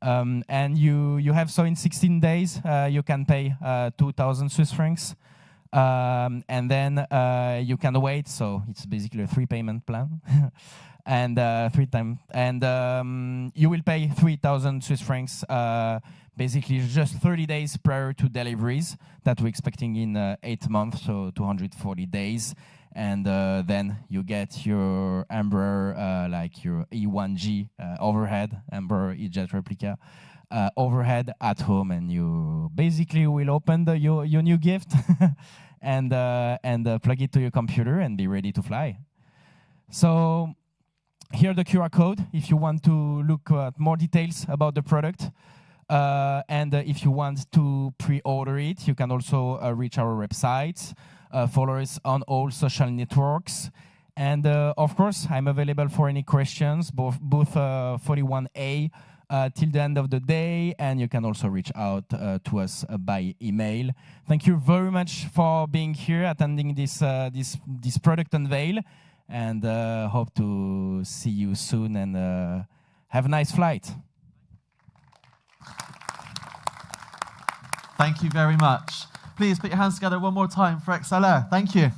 And you have, so in 16 days, you can pay 2,000 Swiss francs. And then you can wait, so it's basically a 3-payment plan. And you will pay 3,000 Swiss francs basically just 30 days prior to deliveries that we're expecting in 8 months, so 240 days. And then you get your Embraer, like your E1G overhead, Embraer E-Jet replica overhead at home, and you basically will open your new gift and plug it to your computer and be ready to fly. So here the QR code if you want to look at more details about the product. And if you want to pre-order it, you can also reach our website, follow us on all social networks. And of course, I'm available for any questions, both 41A till the end of the day, and you can also reach out to us by email. Thank you very much for being here, attending this product unveil, and hope to see you soon, and have a nice flight. Thank you very much. Please put your hands together one more time for ExcellAir. Thank you.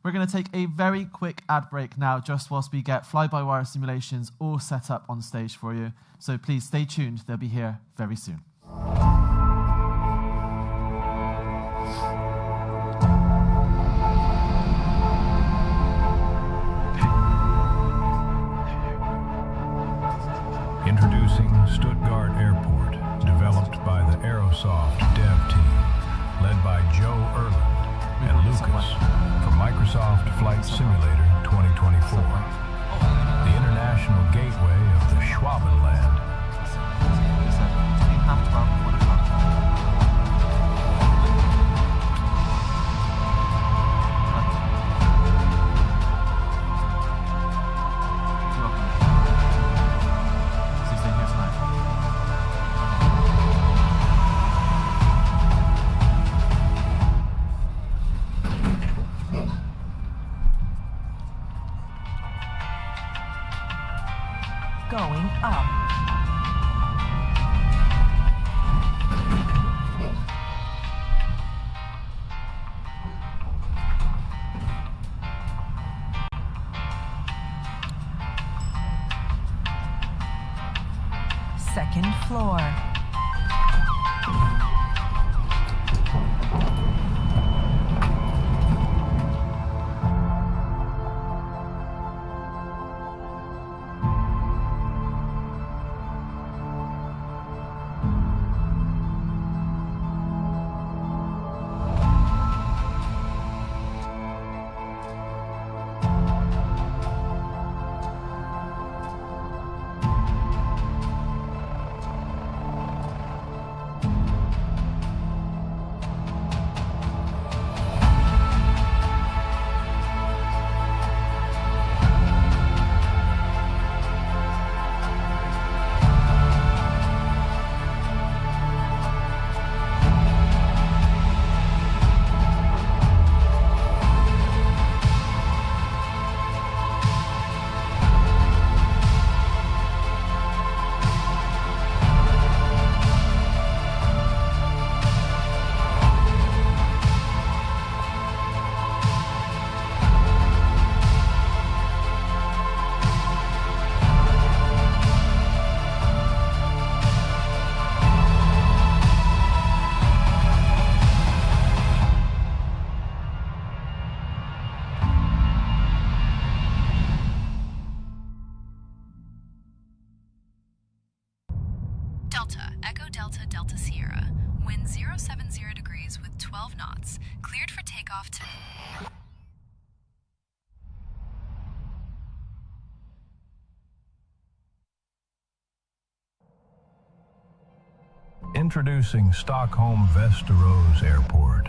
We're going to take a very quick ad break now, just whilst we get FlyByWire Simulations all set up on stage for you. So please stay tuned. They'll be here very soon. Introducing Stuttgart Airport, developed by the Aerosoft dev team, led by Joe Erland and Lucas for Microsoft Flight Simulator 2024, the international gateway of the Schwabenland. Going up. Second floor. 12 knots. Cleared for takeoff to... Introducing Stockholm Västerås Airport.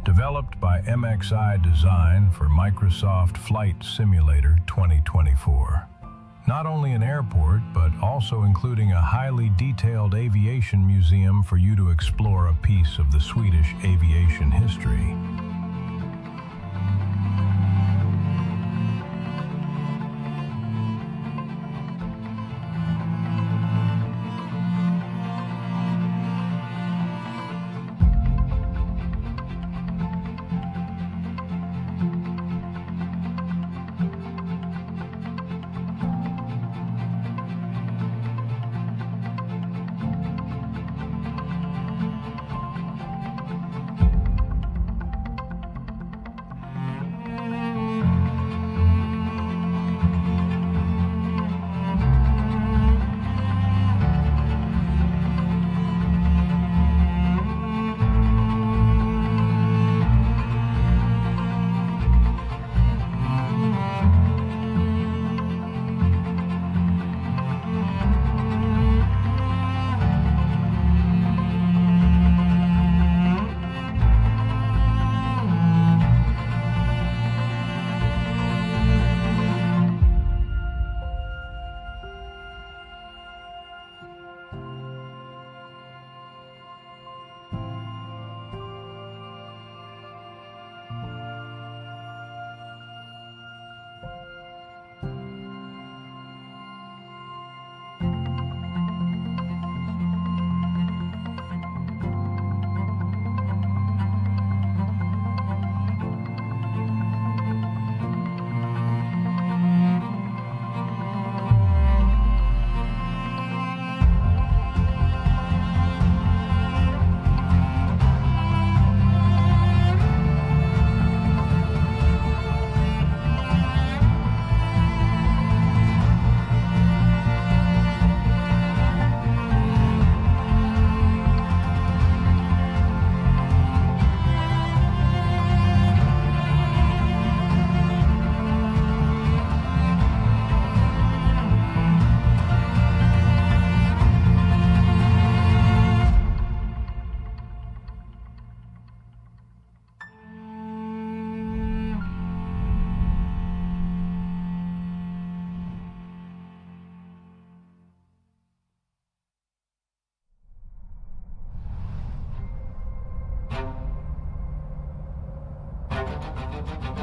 Developed by MXI Design for Microsoft Flight Simulator 2024. Not only an airport, but also including a highly detailed aviation museum for you to explore a piece of the Swedish aviation history.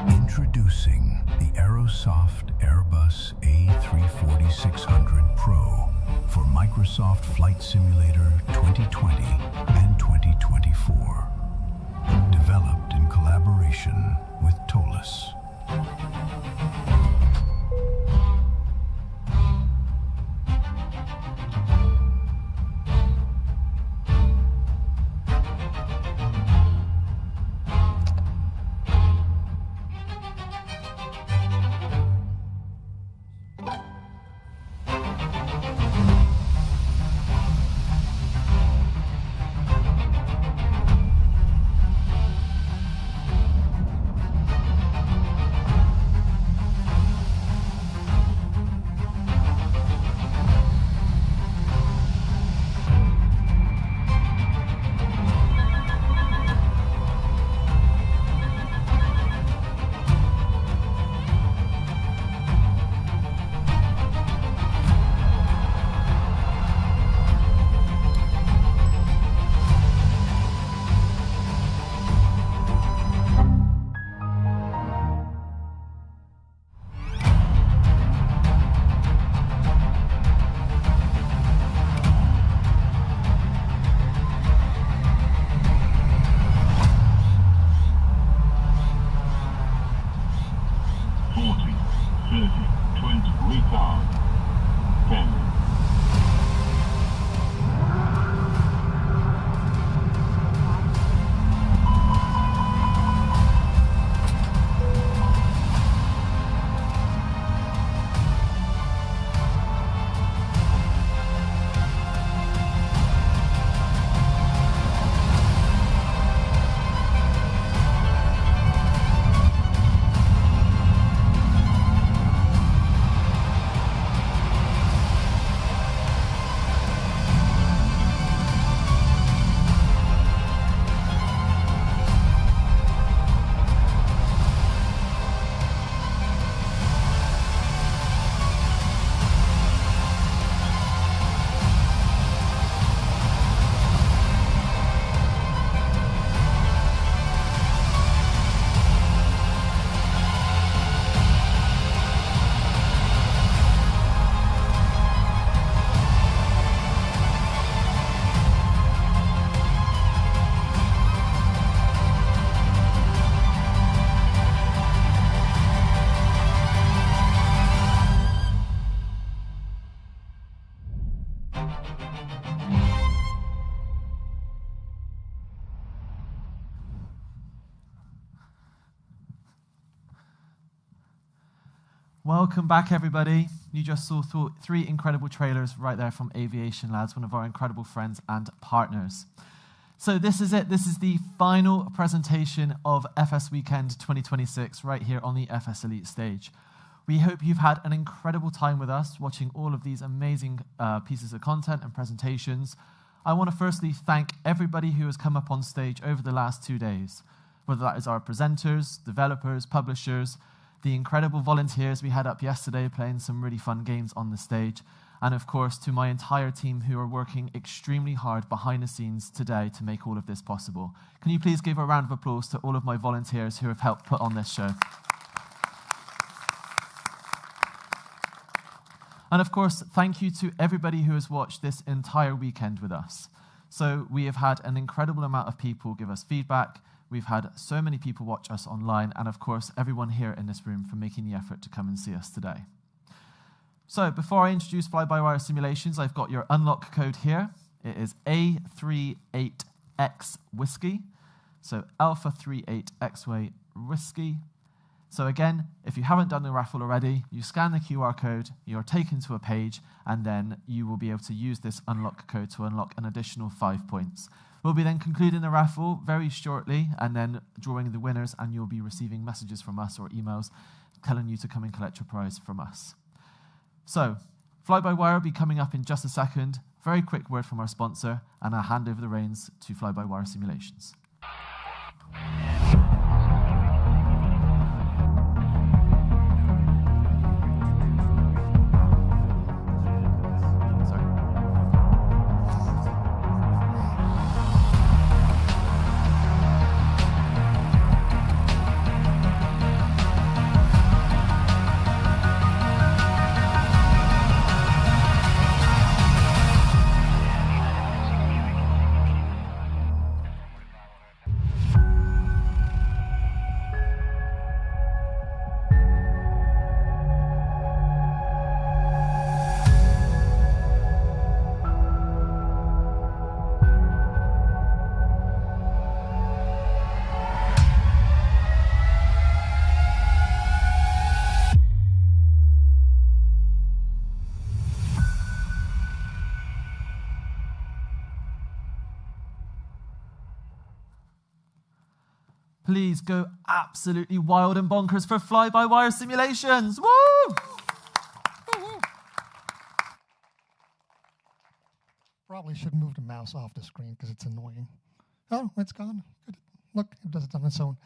Introducing the Aerosoft Airbus A340-600 Pro for Microsoft Flight Simulator 2020 and 2024. Developed in collaboration with Tolis. Welcome back, everybody. You just saw three incredible trailers right there from Aviation Lads, one of our incredible friends and partners. So this is it. This is the final presentation of FS Weekend 2026 right here on the FSElite stage. We hope you've had an incredible time with us watching all of these amazing pieces of content and presentations. I want to firstly thank everybody who has come up on stage over the last 2 days, whether that is our presenters, developers, publishers, the incredible volunteers we had up yesterday playing some really fun games on the stage, and of course to my entire team who are working extremely hard behind the scenes today to make all of this possible. Can you please give a round of applause to all of my volunteers who have helped put on this show? And of course, thank you to everybody who has watched this entire weekend with us. So we have had an incredible amount of people give us feedback. We've had so many people watch us online, and of course, everyone here in this room for making the effort to come and see us today. So before I introduce FlyByWire Simulations, I've got your unlock code here. It is A38X Whiskey. So Alpha 38 X-Way Whiskey. So again, if you haven't done the raffle already, you scan the QR code, you're taken to a page, and then you will be able to use this unlock code to unlock an additional 5 points. We'll be then concluding the raffle very shortly and then drawing the winners, and you'll be receiving messages from us or emails telling you to come and collect your prize from us. So, FlyByWire will be coming up in just a second. Very quick word from our sponsor, and I'll hand over the reins to FlyByWire Simulations. Please go absolutely wild and bonkers for FlyByWire Simulations. Woo! Probably should move the mouse off the screen because it's annoying. Oh, it's gone. Good. Look, it does it on its own.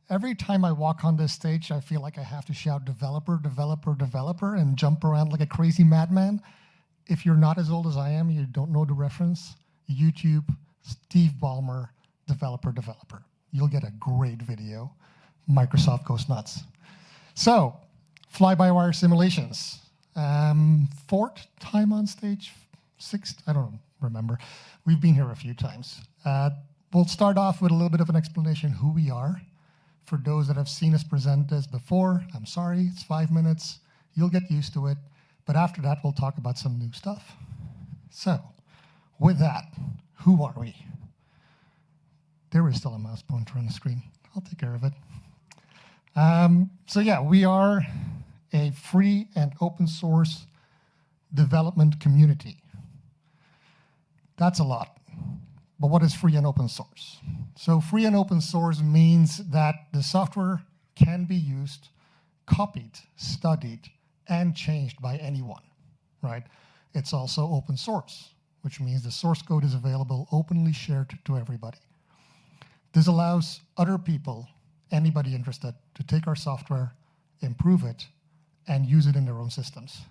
Every time I walk on this stage, I feel like I have to shout developer, developer, developer, and jump around like a crazy madman. If you're not as old as I am, you don't know the reference, YouTube, Steve Ballmer, developer, developer. You'll get a great video. Microsoft goes nuts. So, FlyByWire Simulations. Fourth time on stage? Sixth? I don't remember. We've been here a few times. We'll start off with a little bit of an explanation who we are. For those that have seen us present this before, I'm sorry, it's 5 minutes. You'll get used to it. But after that, we'll talk about some new stuff. So, with that, who are we? There is still a mouse pointer on the screen. I'll take care of it. So yeah, we are a free and open source development community. That's a lot. But what is free and open source? So free and open source means that the software can be used, copied, studied, and changed by anyone, right? It's also open source, which means the source code is available, openly shared to everybody. This allows other people, anybody interested, to take our software, improve it, and use it in their own systems.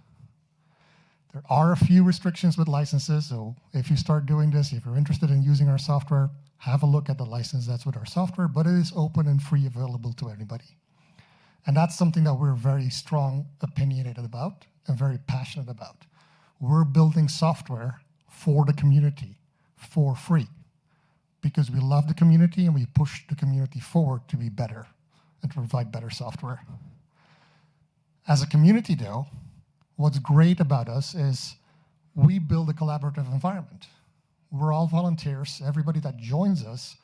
There are a few restrictions with licenses, so if you start doing this, if you're interested in using our software, have a look at the license that's with our software, but it is open and free, available to everybody. And that's something that we're very strong, opinionated about, and very passionate about. We're building software for the community, for free. Because we love the community and we push the community forward to be better and to provide better software. As a community, though, what's great about us is we build a collaborative environment. We're all volunteers. Everybody that joins us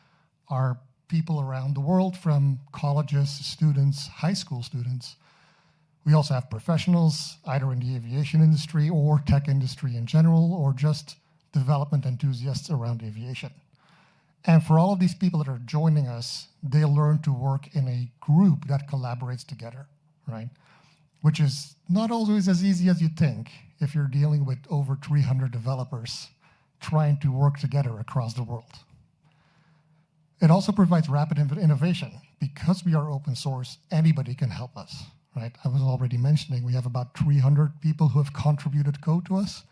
are people around the world, from colleges, students, high school students. We also have professionals, either in the aviation industry or tech industry in general, or just development enthusiasts around aviation. And for all of these people that are joining us, they learn to work in a group that collaborates together, right? Which is not always as easy as you think if you're dealing with over 300 developers trying to work together across the world. It also provides rapid innovation. Because we are open source, anybody can help us, right? I was already mentioning we have about 300 people who have contributed code to us.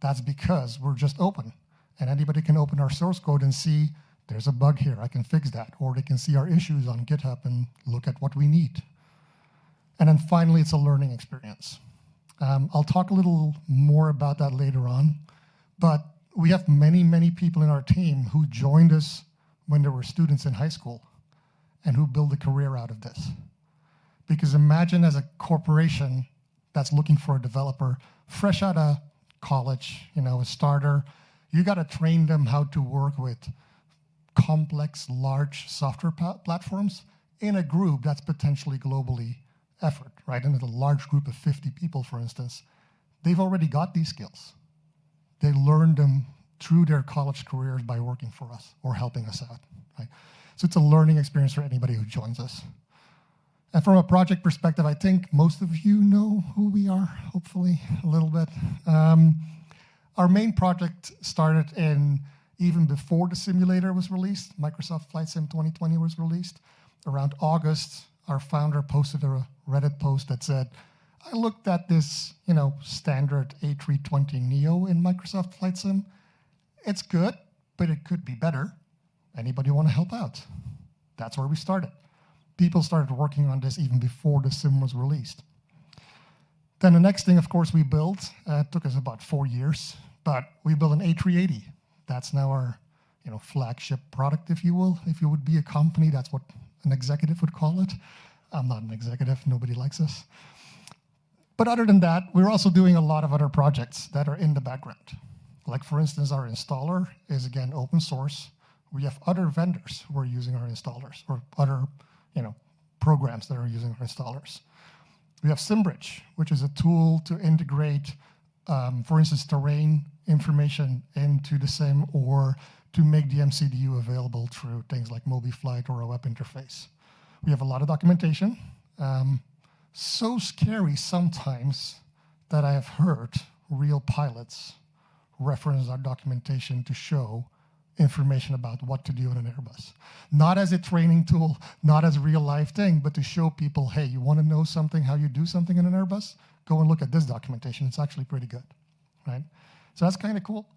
That's because we're just open. And anybody can open our source code and see there's a bug here, I can fix that. Or they can see our issues on GitHub and look at what we need. And then finally, it's a learning experience. I'll talk a little more about that later on. But we have many, many people in our team who joined us when they were students in high school and who build a career out of this. Because imagine as a corporation that's looking for a developer fresh out of college, a starter, you got to train them how to work with complex, large software platforms in a group that's potentially globally effort, right? And in a large group of 50 people, for instance, they've already got these skills. They learned them through their college careers by working for us or helping us out, right? So it's a learning experience for anybody who joins us. And from a project perspective, I think most of you know who we are, hopefully, a little bit. Our main project started even before the simulator was released. Microsoft Flight Sim 2020 was released. Around August, our founder posted a Reddit post that said, I looked at this, standard A320neo in Microsoft Flight Sim. It's good, but it could be better. Anybody want to help out? That's where we started. People started working on this even before the sim was released. Then the next thing, of course, we built, it took us about 4 years, but we built an A380. That's now our flagship product, if you will. If you would be a company, that's what an executive would call it. I'm not an executive, nobody likes us. But other than that, we're also doing a lot of other projects that are in the background. Like, for instance, our installer is, again, open source. We have other vendors who are using our installers, or other programs that are using our installers. We have SimBridge, which is a tool to integrate, for instance, terrain information into the sim, or to make the MCDU available through things like MobiFlight or a web interface. We have a lot of documentation. So scary sometimes that I have heard real pilots reference our documentation to show information about what to do in an Airbus. Not as a training tool, not as a real life thing, but to show people, hey, you want to know something, how you do something in an Airbus? Go and look at this documentation. It's actually pretty good, right? So that's kind of cool.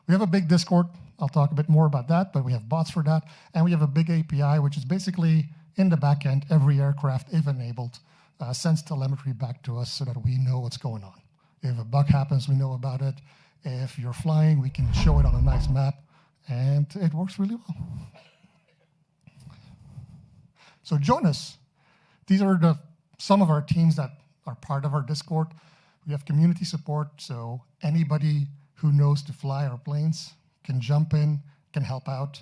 We have a big Discord. I'll talk a bit more about that, but we have bots for that. And we have a big API, which is basically in the back end, every aircraft, if enabled, sends telemetry back to us so that we know what's going on. If a bug happens, we know about it. If you're flying, we can show it on a nice map. And it works really well. So join us. These are some of our teams that are part of our Discord. We have community support, so anybody who knows to fly our planes can jump in, can help out,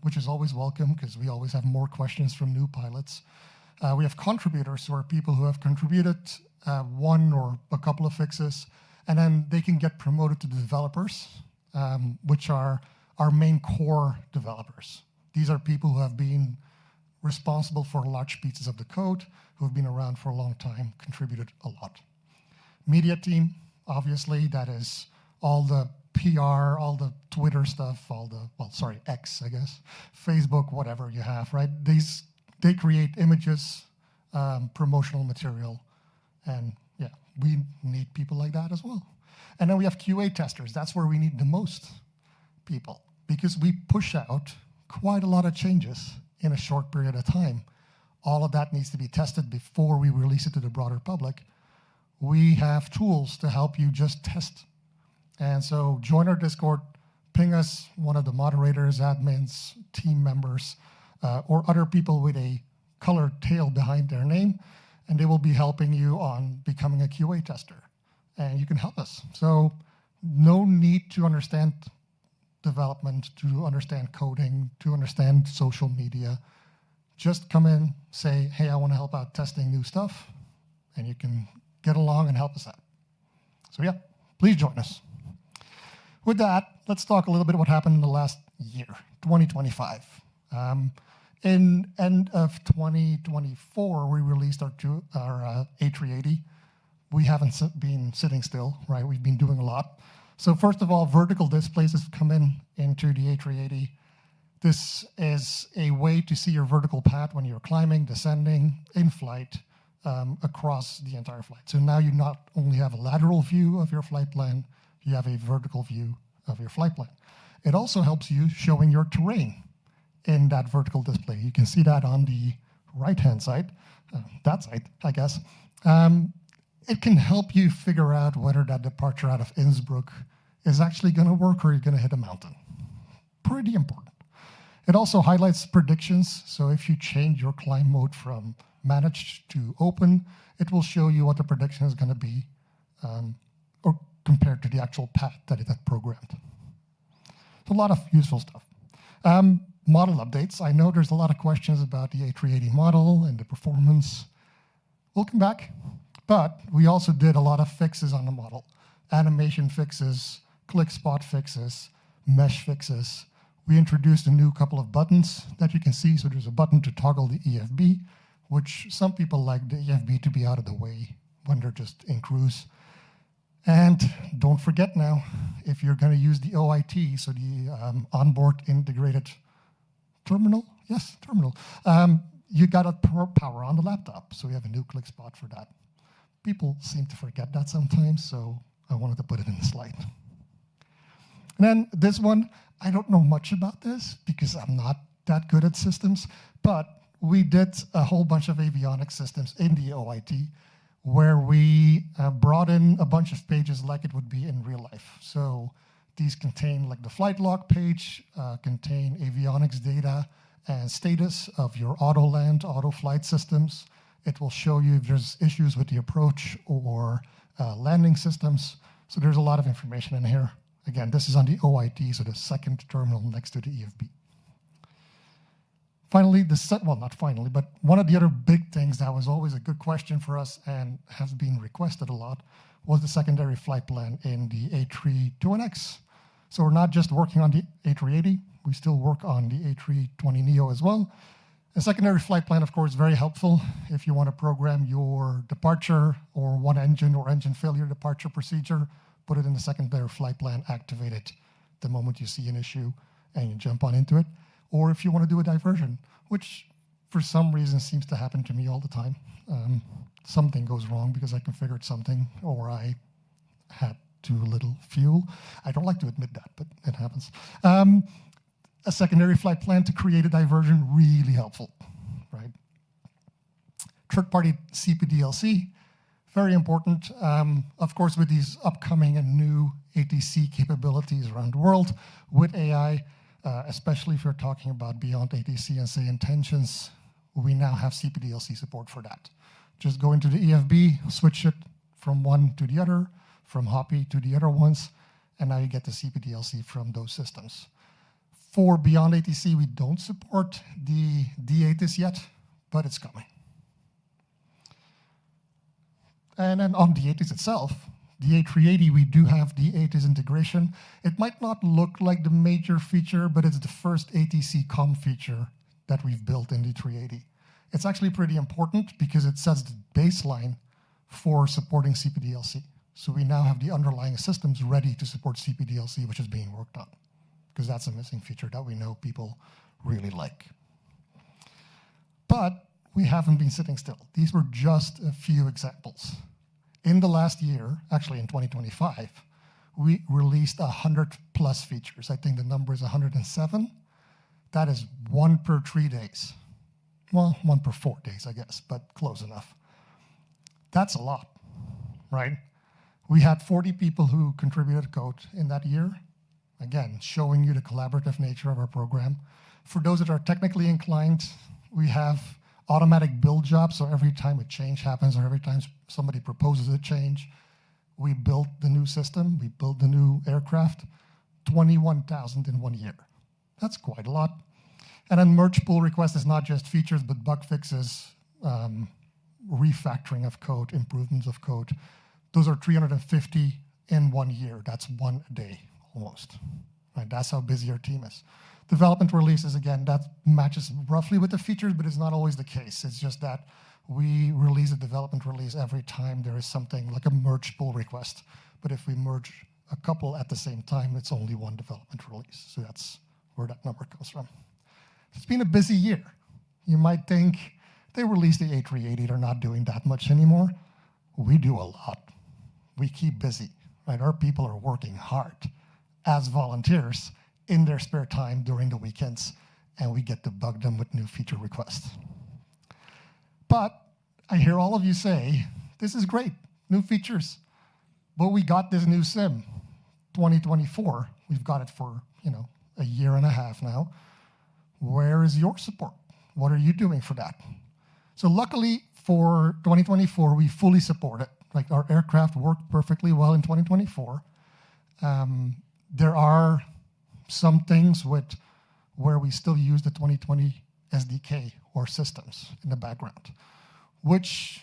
which is always welcome because we always have more questions from new pilots. We have contributors, who are people who have contributed one or a couple of fixes, and then they can get promoted to the developers, which are our main core developers. These are people who have been responsible for large pieces of the code, who have been around for a long time, contributed a lot. Media team, obviously, that is all the PR, all the Twitter stuff, X, I guess, Facebook, whatever you have, right? They create images, promotional material, and yeah, we need people like that as well. And then we have QA testers. That's where we need the most people, because we push out quite a lot of changes in a short period of time. All of that needs to be tested before we release it to the broader public. We have tools to help you just test. And so join our Discord, ping us, one of the moderators, admins, team members, or other people with a colored tail behind their name, and they will be helping you on becoming a QA tester. And you can help us. So no need to understand development, to understand coding, to understand social media. Just come in, say, hey, I want to help out testing new stuff, and you can get along and help us out. So yeah, please join us. With that, let's talk a little bit what happened in the last year, 2025. In end of 2024, we released our A380. We haven't been sitting still, right? We've been doing a lot. So first of all, vertical displays have come into the A380. This is a way to see your vertical path when you're climbing, descending, in flight, across the entire flight. So now you not only have a lateral view of your flight plan, you have a vertical view of your flight plan. It also helps you showing your terrain in that vertical display. You can see that on the right-hand side, that side, I guess. It can help you figure out whether that departure out of Innsbruck is actually going to work or you're going to hit a mountain. Pretty important. It also highlights predictions. So if you change your climb mode from managed to open, it will show you what the prediction is going to be or compared to the actual path that it had programmed. So a lot of useful stuff. Model updates. I know there's a lot of questions about the A380 model and the performance. We'll come back. But we also did a lot of fixes on the model. Animation fixes, click spot fixes, mesh fixes. We introduced a new couple of buttons that you can see. So there's a button to toggle the EFB, which some people like the EFB to be out of the way when they're just in cruise. And don't forget now, if you're going to use the OIT, so the onboard integrated terminal, you got to power on the laptop. So we have a new click spot for that. People seem to forget that sometimes, so I wanted to put it in the slide. And then this one, I don't know much about this because I'm not that good at systems, but we did a whole bunch of avionics systems in the OIT where we brought in a bunch of pages like it would be in real life. So these contain like the flight log page, contain avionics data and status of your auto land, auto flight systems. It will show you if there's issues with the approach or landing systems. So there's a lot of information in here. Again, this is on the OIT, so the second terminal next to the EFB. Finally, not finally, but one of the other big things that was always a good question for us and has been requested a lot was the secondary flight plan in the A321X. So we're not just working on the A380, we still work on the A320neo as well. A secondary flight plan, of course, is very helpful if you want to program your departure or one engine or engine failure departure procedure, put it in the secondary flight plan, activate it the moment you see an issue and you jump on into it. Or if you want to do a diversion, which for some reason seems to happen to me all the time. Something goes wrong because I configured something or I had too little fuel. I don't like to admit that, but it happens. A secondary flight plan to create a diversion, really helpful, right? Third-party CPDLC, very important. Of course, with these upcoming and new ATC capabilities around the world, with AI, especially if you're talking about beyond ATC and say intentions, we now have CPDLC support for that. Just go into the EFB, switch it from one to the other, from Hoppy to the other ones, and now you get the CPDLC from those systems. For beyond ATC, we don't support the D-ATIS yet, but it's coming. And then on the ATIS itself, the A380, we do have the ATIS integration. It might not look like the major feature, but it's the first ATC COM feature that we've built in the 380. It's actually pretty important because it sets the baseline for supporting CPDLC. So we now have the underlying systems ready to support CPDLC, which is being worked on, because that's a missing feature that we know people really like. But we haven't been sitting still. These were just a few examples. In the last year, actually in 2025, we released 100+ features. I think the number is 107. That is 1 per 3 days. Well, 1 per 4 days, I guess, but close enough. That's a lot, right? We had 40 people who contributed code in that year. Again, showing you the collaborative nature of our program. For those that are technically inclined, we have automatic build jobs, so every time a change happens or every time somebody proposes a change, we build the new system, we build the new aircraft, 21,000 in 1 year. That's quite a lot. And then merge pull request is not just features, but bug fixes, refactoring of code, improvements of code. Those are 350 in 1 year. That's one a day, almost. Right? That's how busy our team is. Development releases, again, that matches roughly with the features, but it's not always the case. It's just that we release a development release every time there is something like a merge pull request. But if we merge a couple at the same time, it's only one development release. So that's where that number comes from. It's been a busy year. You might think they released the A380, they're not doing that much anymore. We do a lot. We keep busy, right? Our people are working hard as volunteers in their spare time during the weekends, and we get to bug them with new feature requests. But I hear all of you say, this is great, new features, but we got this new sim, 2024. We've got it for, a year and a half now. Where is your support? What are you doing for that? So luckily for 2024, we fully support it. Like our aircraft worked perfectly well in 2024. There are some things where we still use the 2020 SDK or systems in the background, which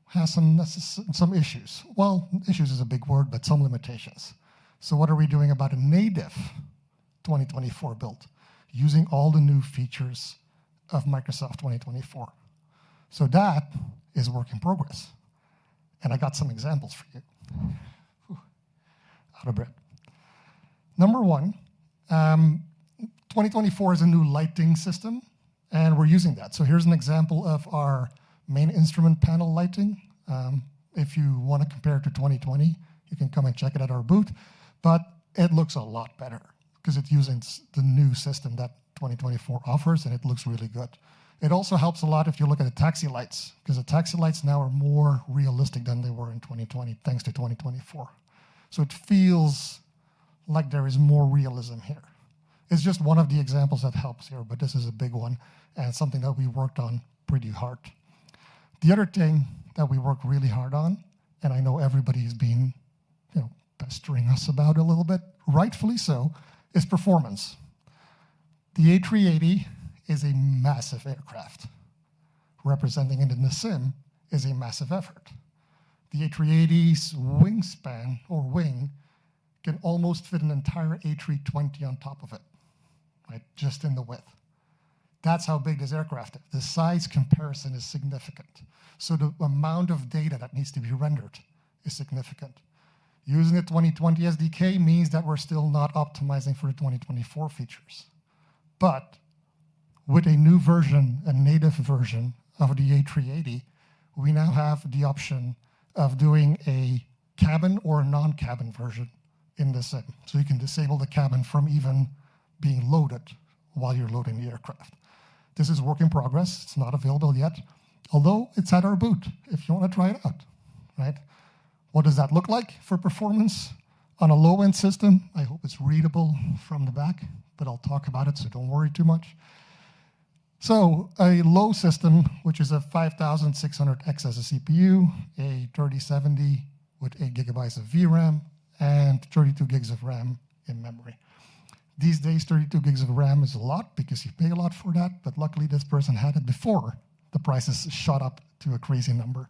has some issues. Well, issues is a big word, but some limitations. So what are we doing about a native 2024 build, using all the new features of Microsoft 2024? So that is work in progress. And I got some examples for you. Whew. Out of breath. Number one, 2024 is a new lighting system, and we're using that. So here's an example of our main instrument panel lighting. If you want to compare it to 2020, you can come and check it at our booth, but it looks a lot better because it's using the new system that 2024 offers, and it looks really good. It also helps a lot if you look at the taxi lights, because the taxi lights now are more realistic than they were in 2020, thanks to 2024. So it feels like there is more realism here. It's just one of the examples that helps here, but this is a big one and something that we worked on pretty hard. The other thing that we worked really hard on, and I know everybody's been pestering us about a little bit, rightfully so, is performance. The A380 is a massive aircraft. Representing it in the sim is a massive effort. The A380's wingspan, or wing, can almost fit an entire A320 on top of it, right? Just in the width. That's how big this aircraft is. The size comparison is significant. So the amount of data that needs to be rendered is significant. Using the 2020 SDK means that we're still not optimizing for the 2024 features. But with a new version, a native version of the A380, we now have the option of doing a cabin or a non-cabin version in the sim. So you can disable the cabin from even being loaded while you're loading the aircraft. This is work in progress. It's not available yet, although it's at our booth if you want to try it out, right? What does that look like for performance on a low-end system? I hope it's readable from the back, but I'll talk about it, so don't worry too much. So a low system, which is a 5600X as a CPU, a 3070 with 8 gigabytes of VRAM, and 32 gigs of RAM in memory. These days, 32 gigs of RAM is a lot because you pay a lot for that, but luckily this person had it before the prices shot up to a crazy number.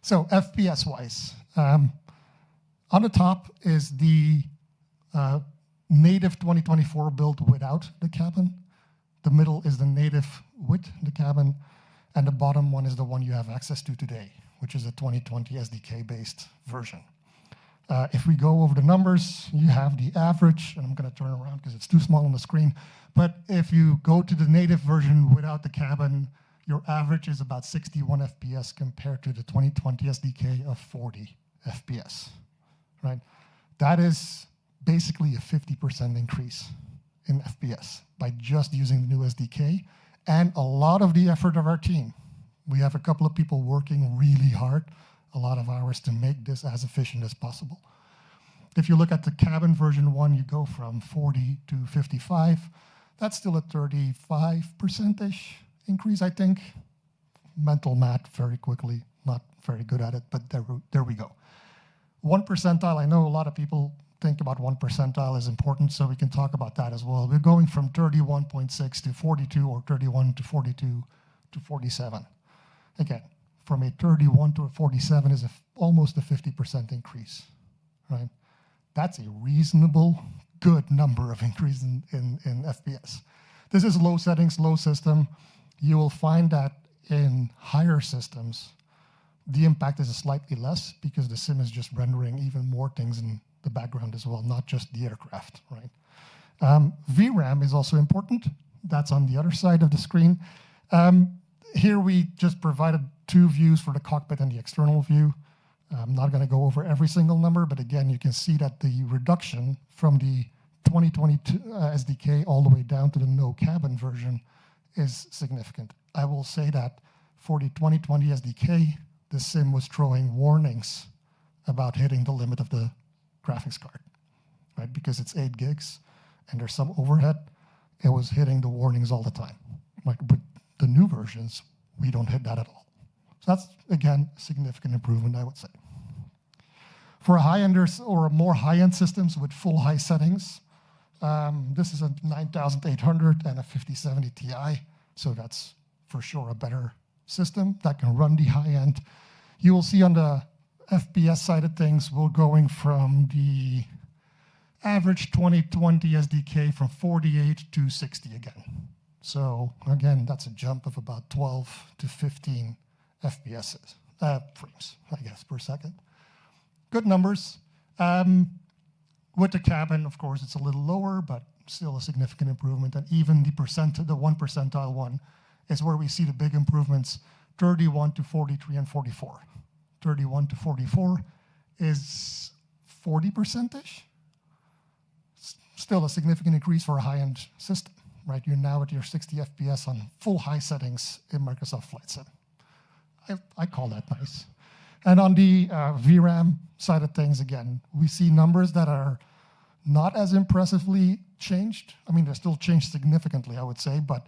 So FPS-wise, on the top is the native 2024 build without the cabin. The middle is the native with the cabin, and the bottom one is the one you have access to today, which is a 2020 SDK-based version. If we go over the numbers, you have the average, and I'm going to turn around because it's too small on the screen, but if you go to the native version without the cabin, your average is about 61 FPS compared to the 2020 SDK of 40 FPS, right? That is basically a 50% increase in FPS by just using the new SDK, and a lot of the effort of our team. We have a couple of people working really hard, a lot of hours to make this as efficient as possible. If you look at the cabin version 1, you go from 40 to 55. That's still a 35%-ish increase, I think. Mental math very quickly, not very good at it, but there we go. 1 percentile, I know a lot of people think about 1 percentile is important, so we can talk about that as well. We're going from 31.6 to 42, or 31 to 42 to 47. Again, from a 31 to a 47 is almost a 50% increase, right? That's a reasonable, good number of increase in FPS. This is low settings, low system. You will find that in higher systems, the impact is slightly less because the sim is just rendering even more things in the background as well, not just the aircraft, right? VRAM is also important. That's on the other side of the screen. Here we just provided two views for the cockpit and the external view. I'm not going to go over every single number, but again, you can see that the reduction from the 2022 SDK all the way down to the no cabin version is significant. I will say that for the 2020 SDK, the sim was throwing warnings about hitting the limit of the graphics card, right? Because it's 8 gigs and there's some overhead, it was hitting the warnings all the time. Like with the new versions, we don't hit that at all. So that's, again, a significant improvement, I would say. For high-enders or more high-end systems with full high settings, this is a 9800 and a 5070 Ti, so that's for sure a better system that can run the high-end. You will see on the FPS side of things, we're going from the average 2020 SDK from 48 to 60 again. So again, that's a jump of about 12 to 15 FPS frames, I guess, per second. Good numbers. With the cabin, of course, it's a little lower, but still a significant improvement. And even the 1 percentile one is where we see the big improvements, 31 to 43 and 44. 31 to 44 is 40%-ish. Still a significant increase for a high-end system, right? You're now at your 60 FPS on full high settings in Microsoft Flight Sim. I call that nice. And on the VRAM side of things, again, we see numbers that are not as impressively changed. I mean, they're still changed significantly, I would say, but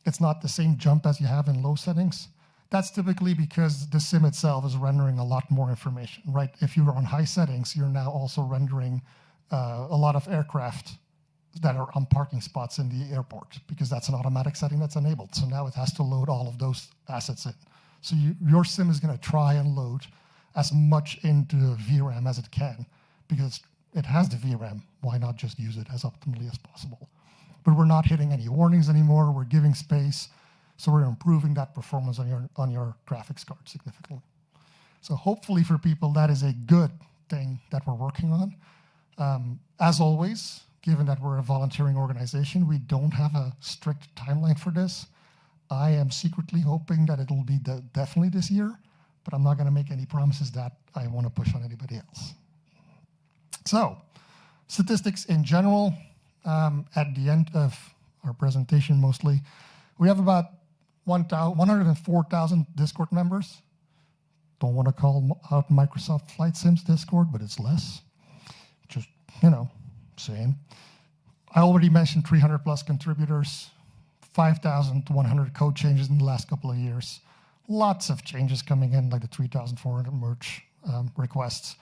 it's not the same jump as you have in low settings. That's typically because the sim itself is rendering a lot more information, right? If you're on high settings, you're now also rendering a lot of aircraft that are on parking spots in the airport because that's an automatic setting that's enabled. So now it has to load all of those assets in. So your sim is going to try and load as much into VRAM as it can because it has the VRAM. Why not just use it as optimally as possible? But we're not hitting any warnings anymore. We're giving space. So we're improving that performance on your graphics card significantly. So hopefully for people, that is a good thing that we're working on. As always, given that we're a volunteering organization, we don't have a strict timeline for this. I am secretly hoping that it'll be definitely this year, but I'm not going to make any promises that I want to push on anybody else. So, statistics in general, at the end of our presentation mostly, we have about 104,000 Discord members. Don't want to call out Microsoft Flight Sim's Discord, but it's less. Just, saying. I already mentioned 300 plus contributors, 5,100 code changes in the last couple of years. Lots of changes coming in, like the 3,400 merge requests,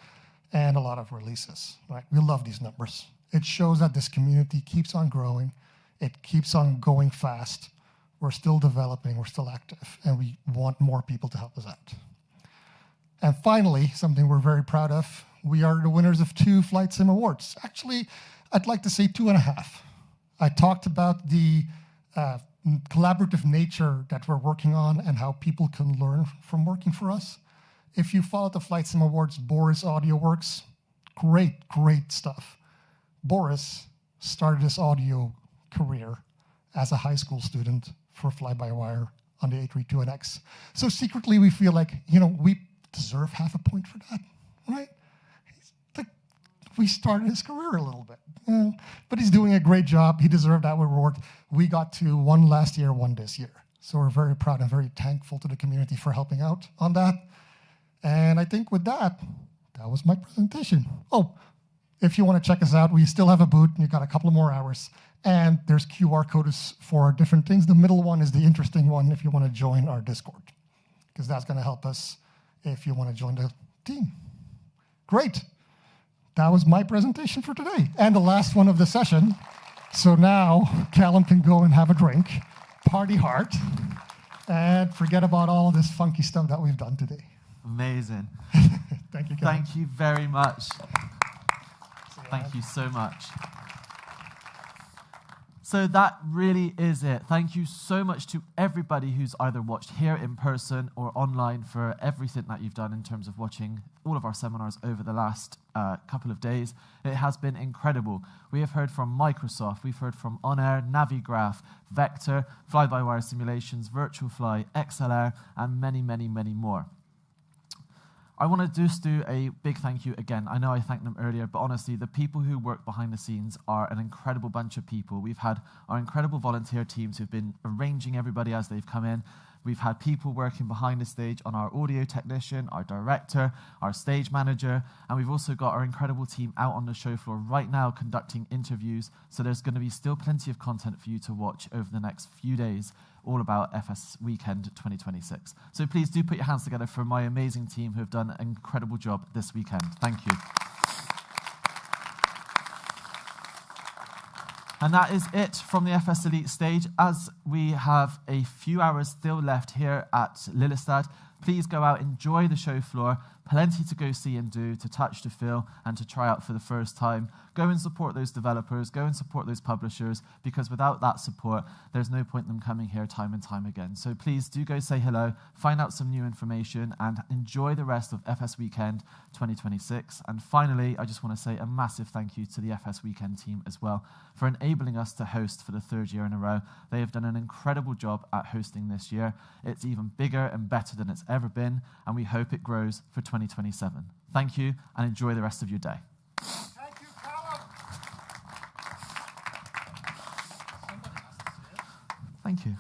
and a lot of releases, right? We love these numbers. It shows that this community keeps on growing. It keeps on going fast. We're still developing, we're still active, and we want more people to help us out. And finally, something we're very proud of, we are the winners of 2 Flight Sim Awards. Actually, I'd like to say 2.5. I talked about the collaborative nature that we're working on and how people can learn from working for us. If you follow the Flight Sim Awards, Boris Audio Works, great stuff. Boris started his audio career as a high school student for FlyByWire on the A32NX. So secretly we feel like, we deserve half a point for that, right? We started his career a little bit, but he's doing a great job. He deserved that reward. We got to 1 last year, 1 this year. So we're very proud and very thankful to the community for helping out on that. And I think with that was my presentation. Oh, if you want to check us out, we still have a booth. You've got a couple of more hours. And there's QR codes for different things. The middle one is the interesting one if you want to join our Discord, because that's going to help us if you want to join the team. Great. That was my presentation for today, and the last one of the session. So now Callum can go and have a drink, party hard. And forget about all of this funky stuff that we've done today. Amazing. Thank you, Kevin. Thank you very much. Thank you so much. So that really is it. Thank you so much to everybody who's either watched here in person or online for everything that you've done in terms of watching all of our seminars over the last couple of days. It has been incredible. We have heard from Microsoft, we've heard from OnAir, Navigraph, Vector, FlyByWire Simulations, VirtualFly, ExcellAir, and many, many, many more. I want to just do a big thank you again. I know I thanked them earlier, but honestly, the people who work behind the scenes are an incredible bunch of people. We've had our incredible volunteer teams who've been arranging everybody as they've come in. We've had people working behind the stage on our audio technician, our director, our stage manager, and we've also got our incredible team out on the show floor right now conducting interviews. So there's going to be still plenty of content for you to watch over the next few days, all about FS Weekend 2026. So please do put your hands together for my amazing team who have done an incredible job this weekend. Thank you. And that is it from the FSElite stage. As we have a few hours still left here at Lillestad, please go out, enjoy the show floor, plenty to go see and do, to touch, to feel, and to try out for the first time. Go and support those developers, go and support those publishers, because without that support, there's no point in them coming here time and time again. So please do go say hello, find out some new information, and enjoy the rest of FS Weekend 2026. And finally, I just want to say a massive thank you to the FS Weekend team as well for enabling us to host for the third year in a row. They have done an incredible job at hosting this year. It's even bigger and better than it's ever been, and we hope it grows for 2027. Thank you, and enjoy the rest of your day. Thank you, Callum. Thank you.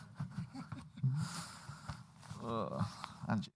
Angie.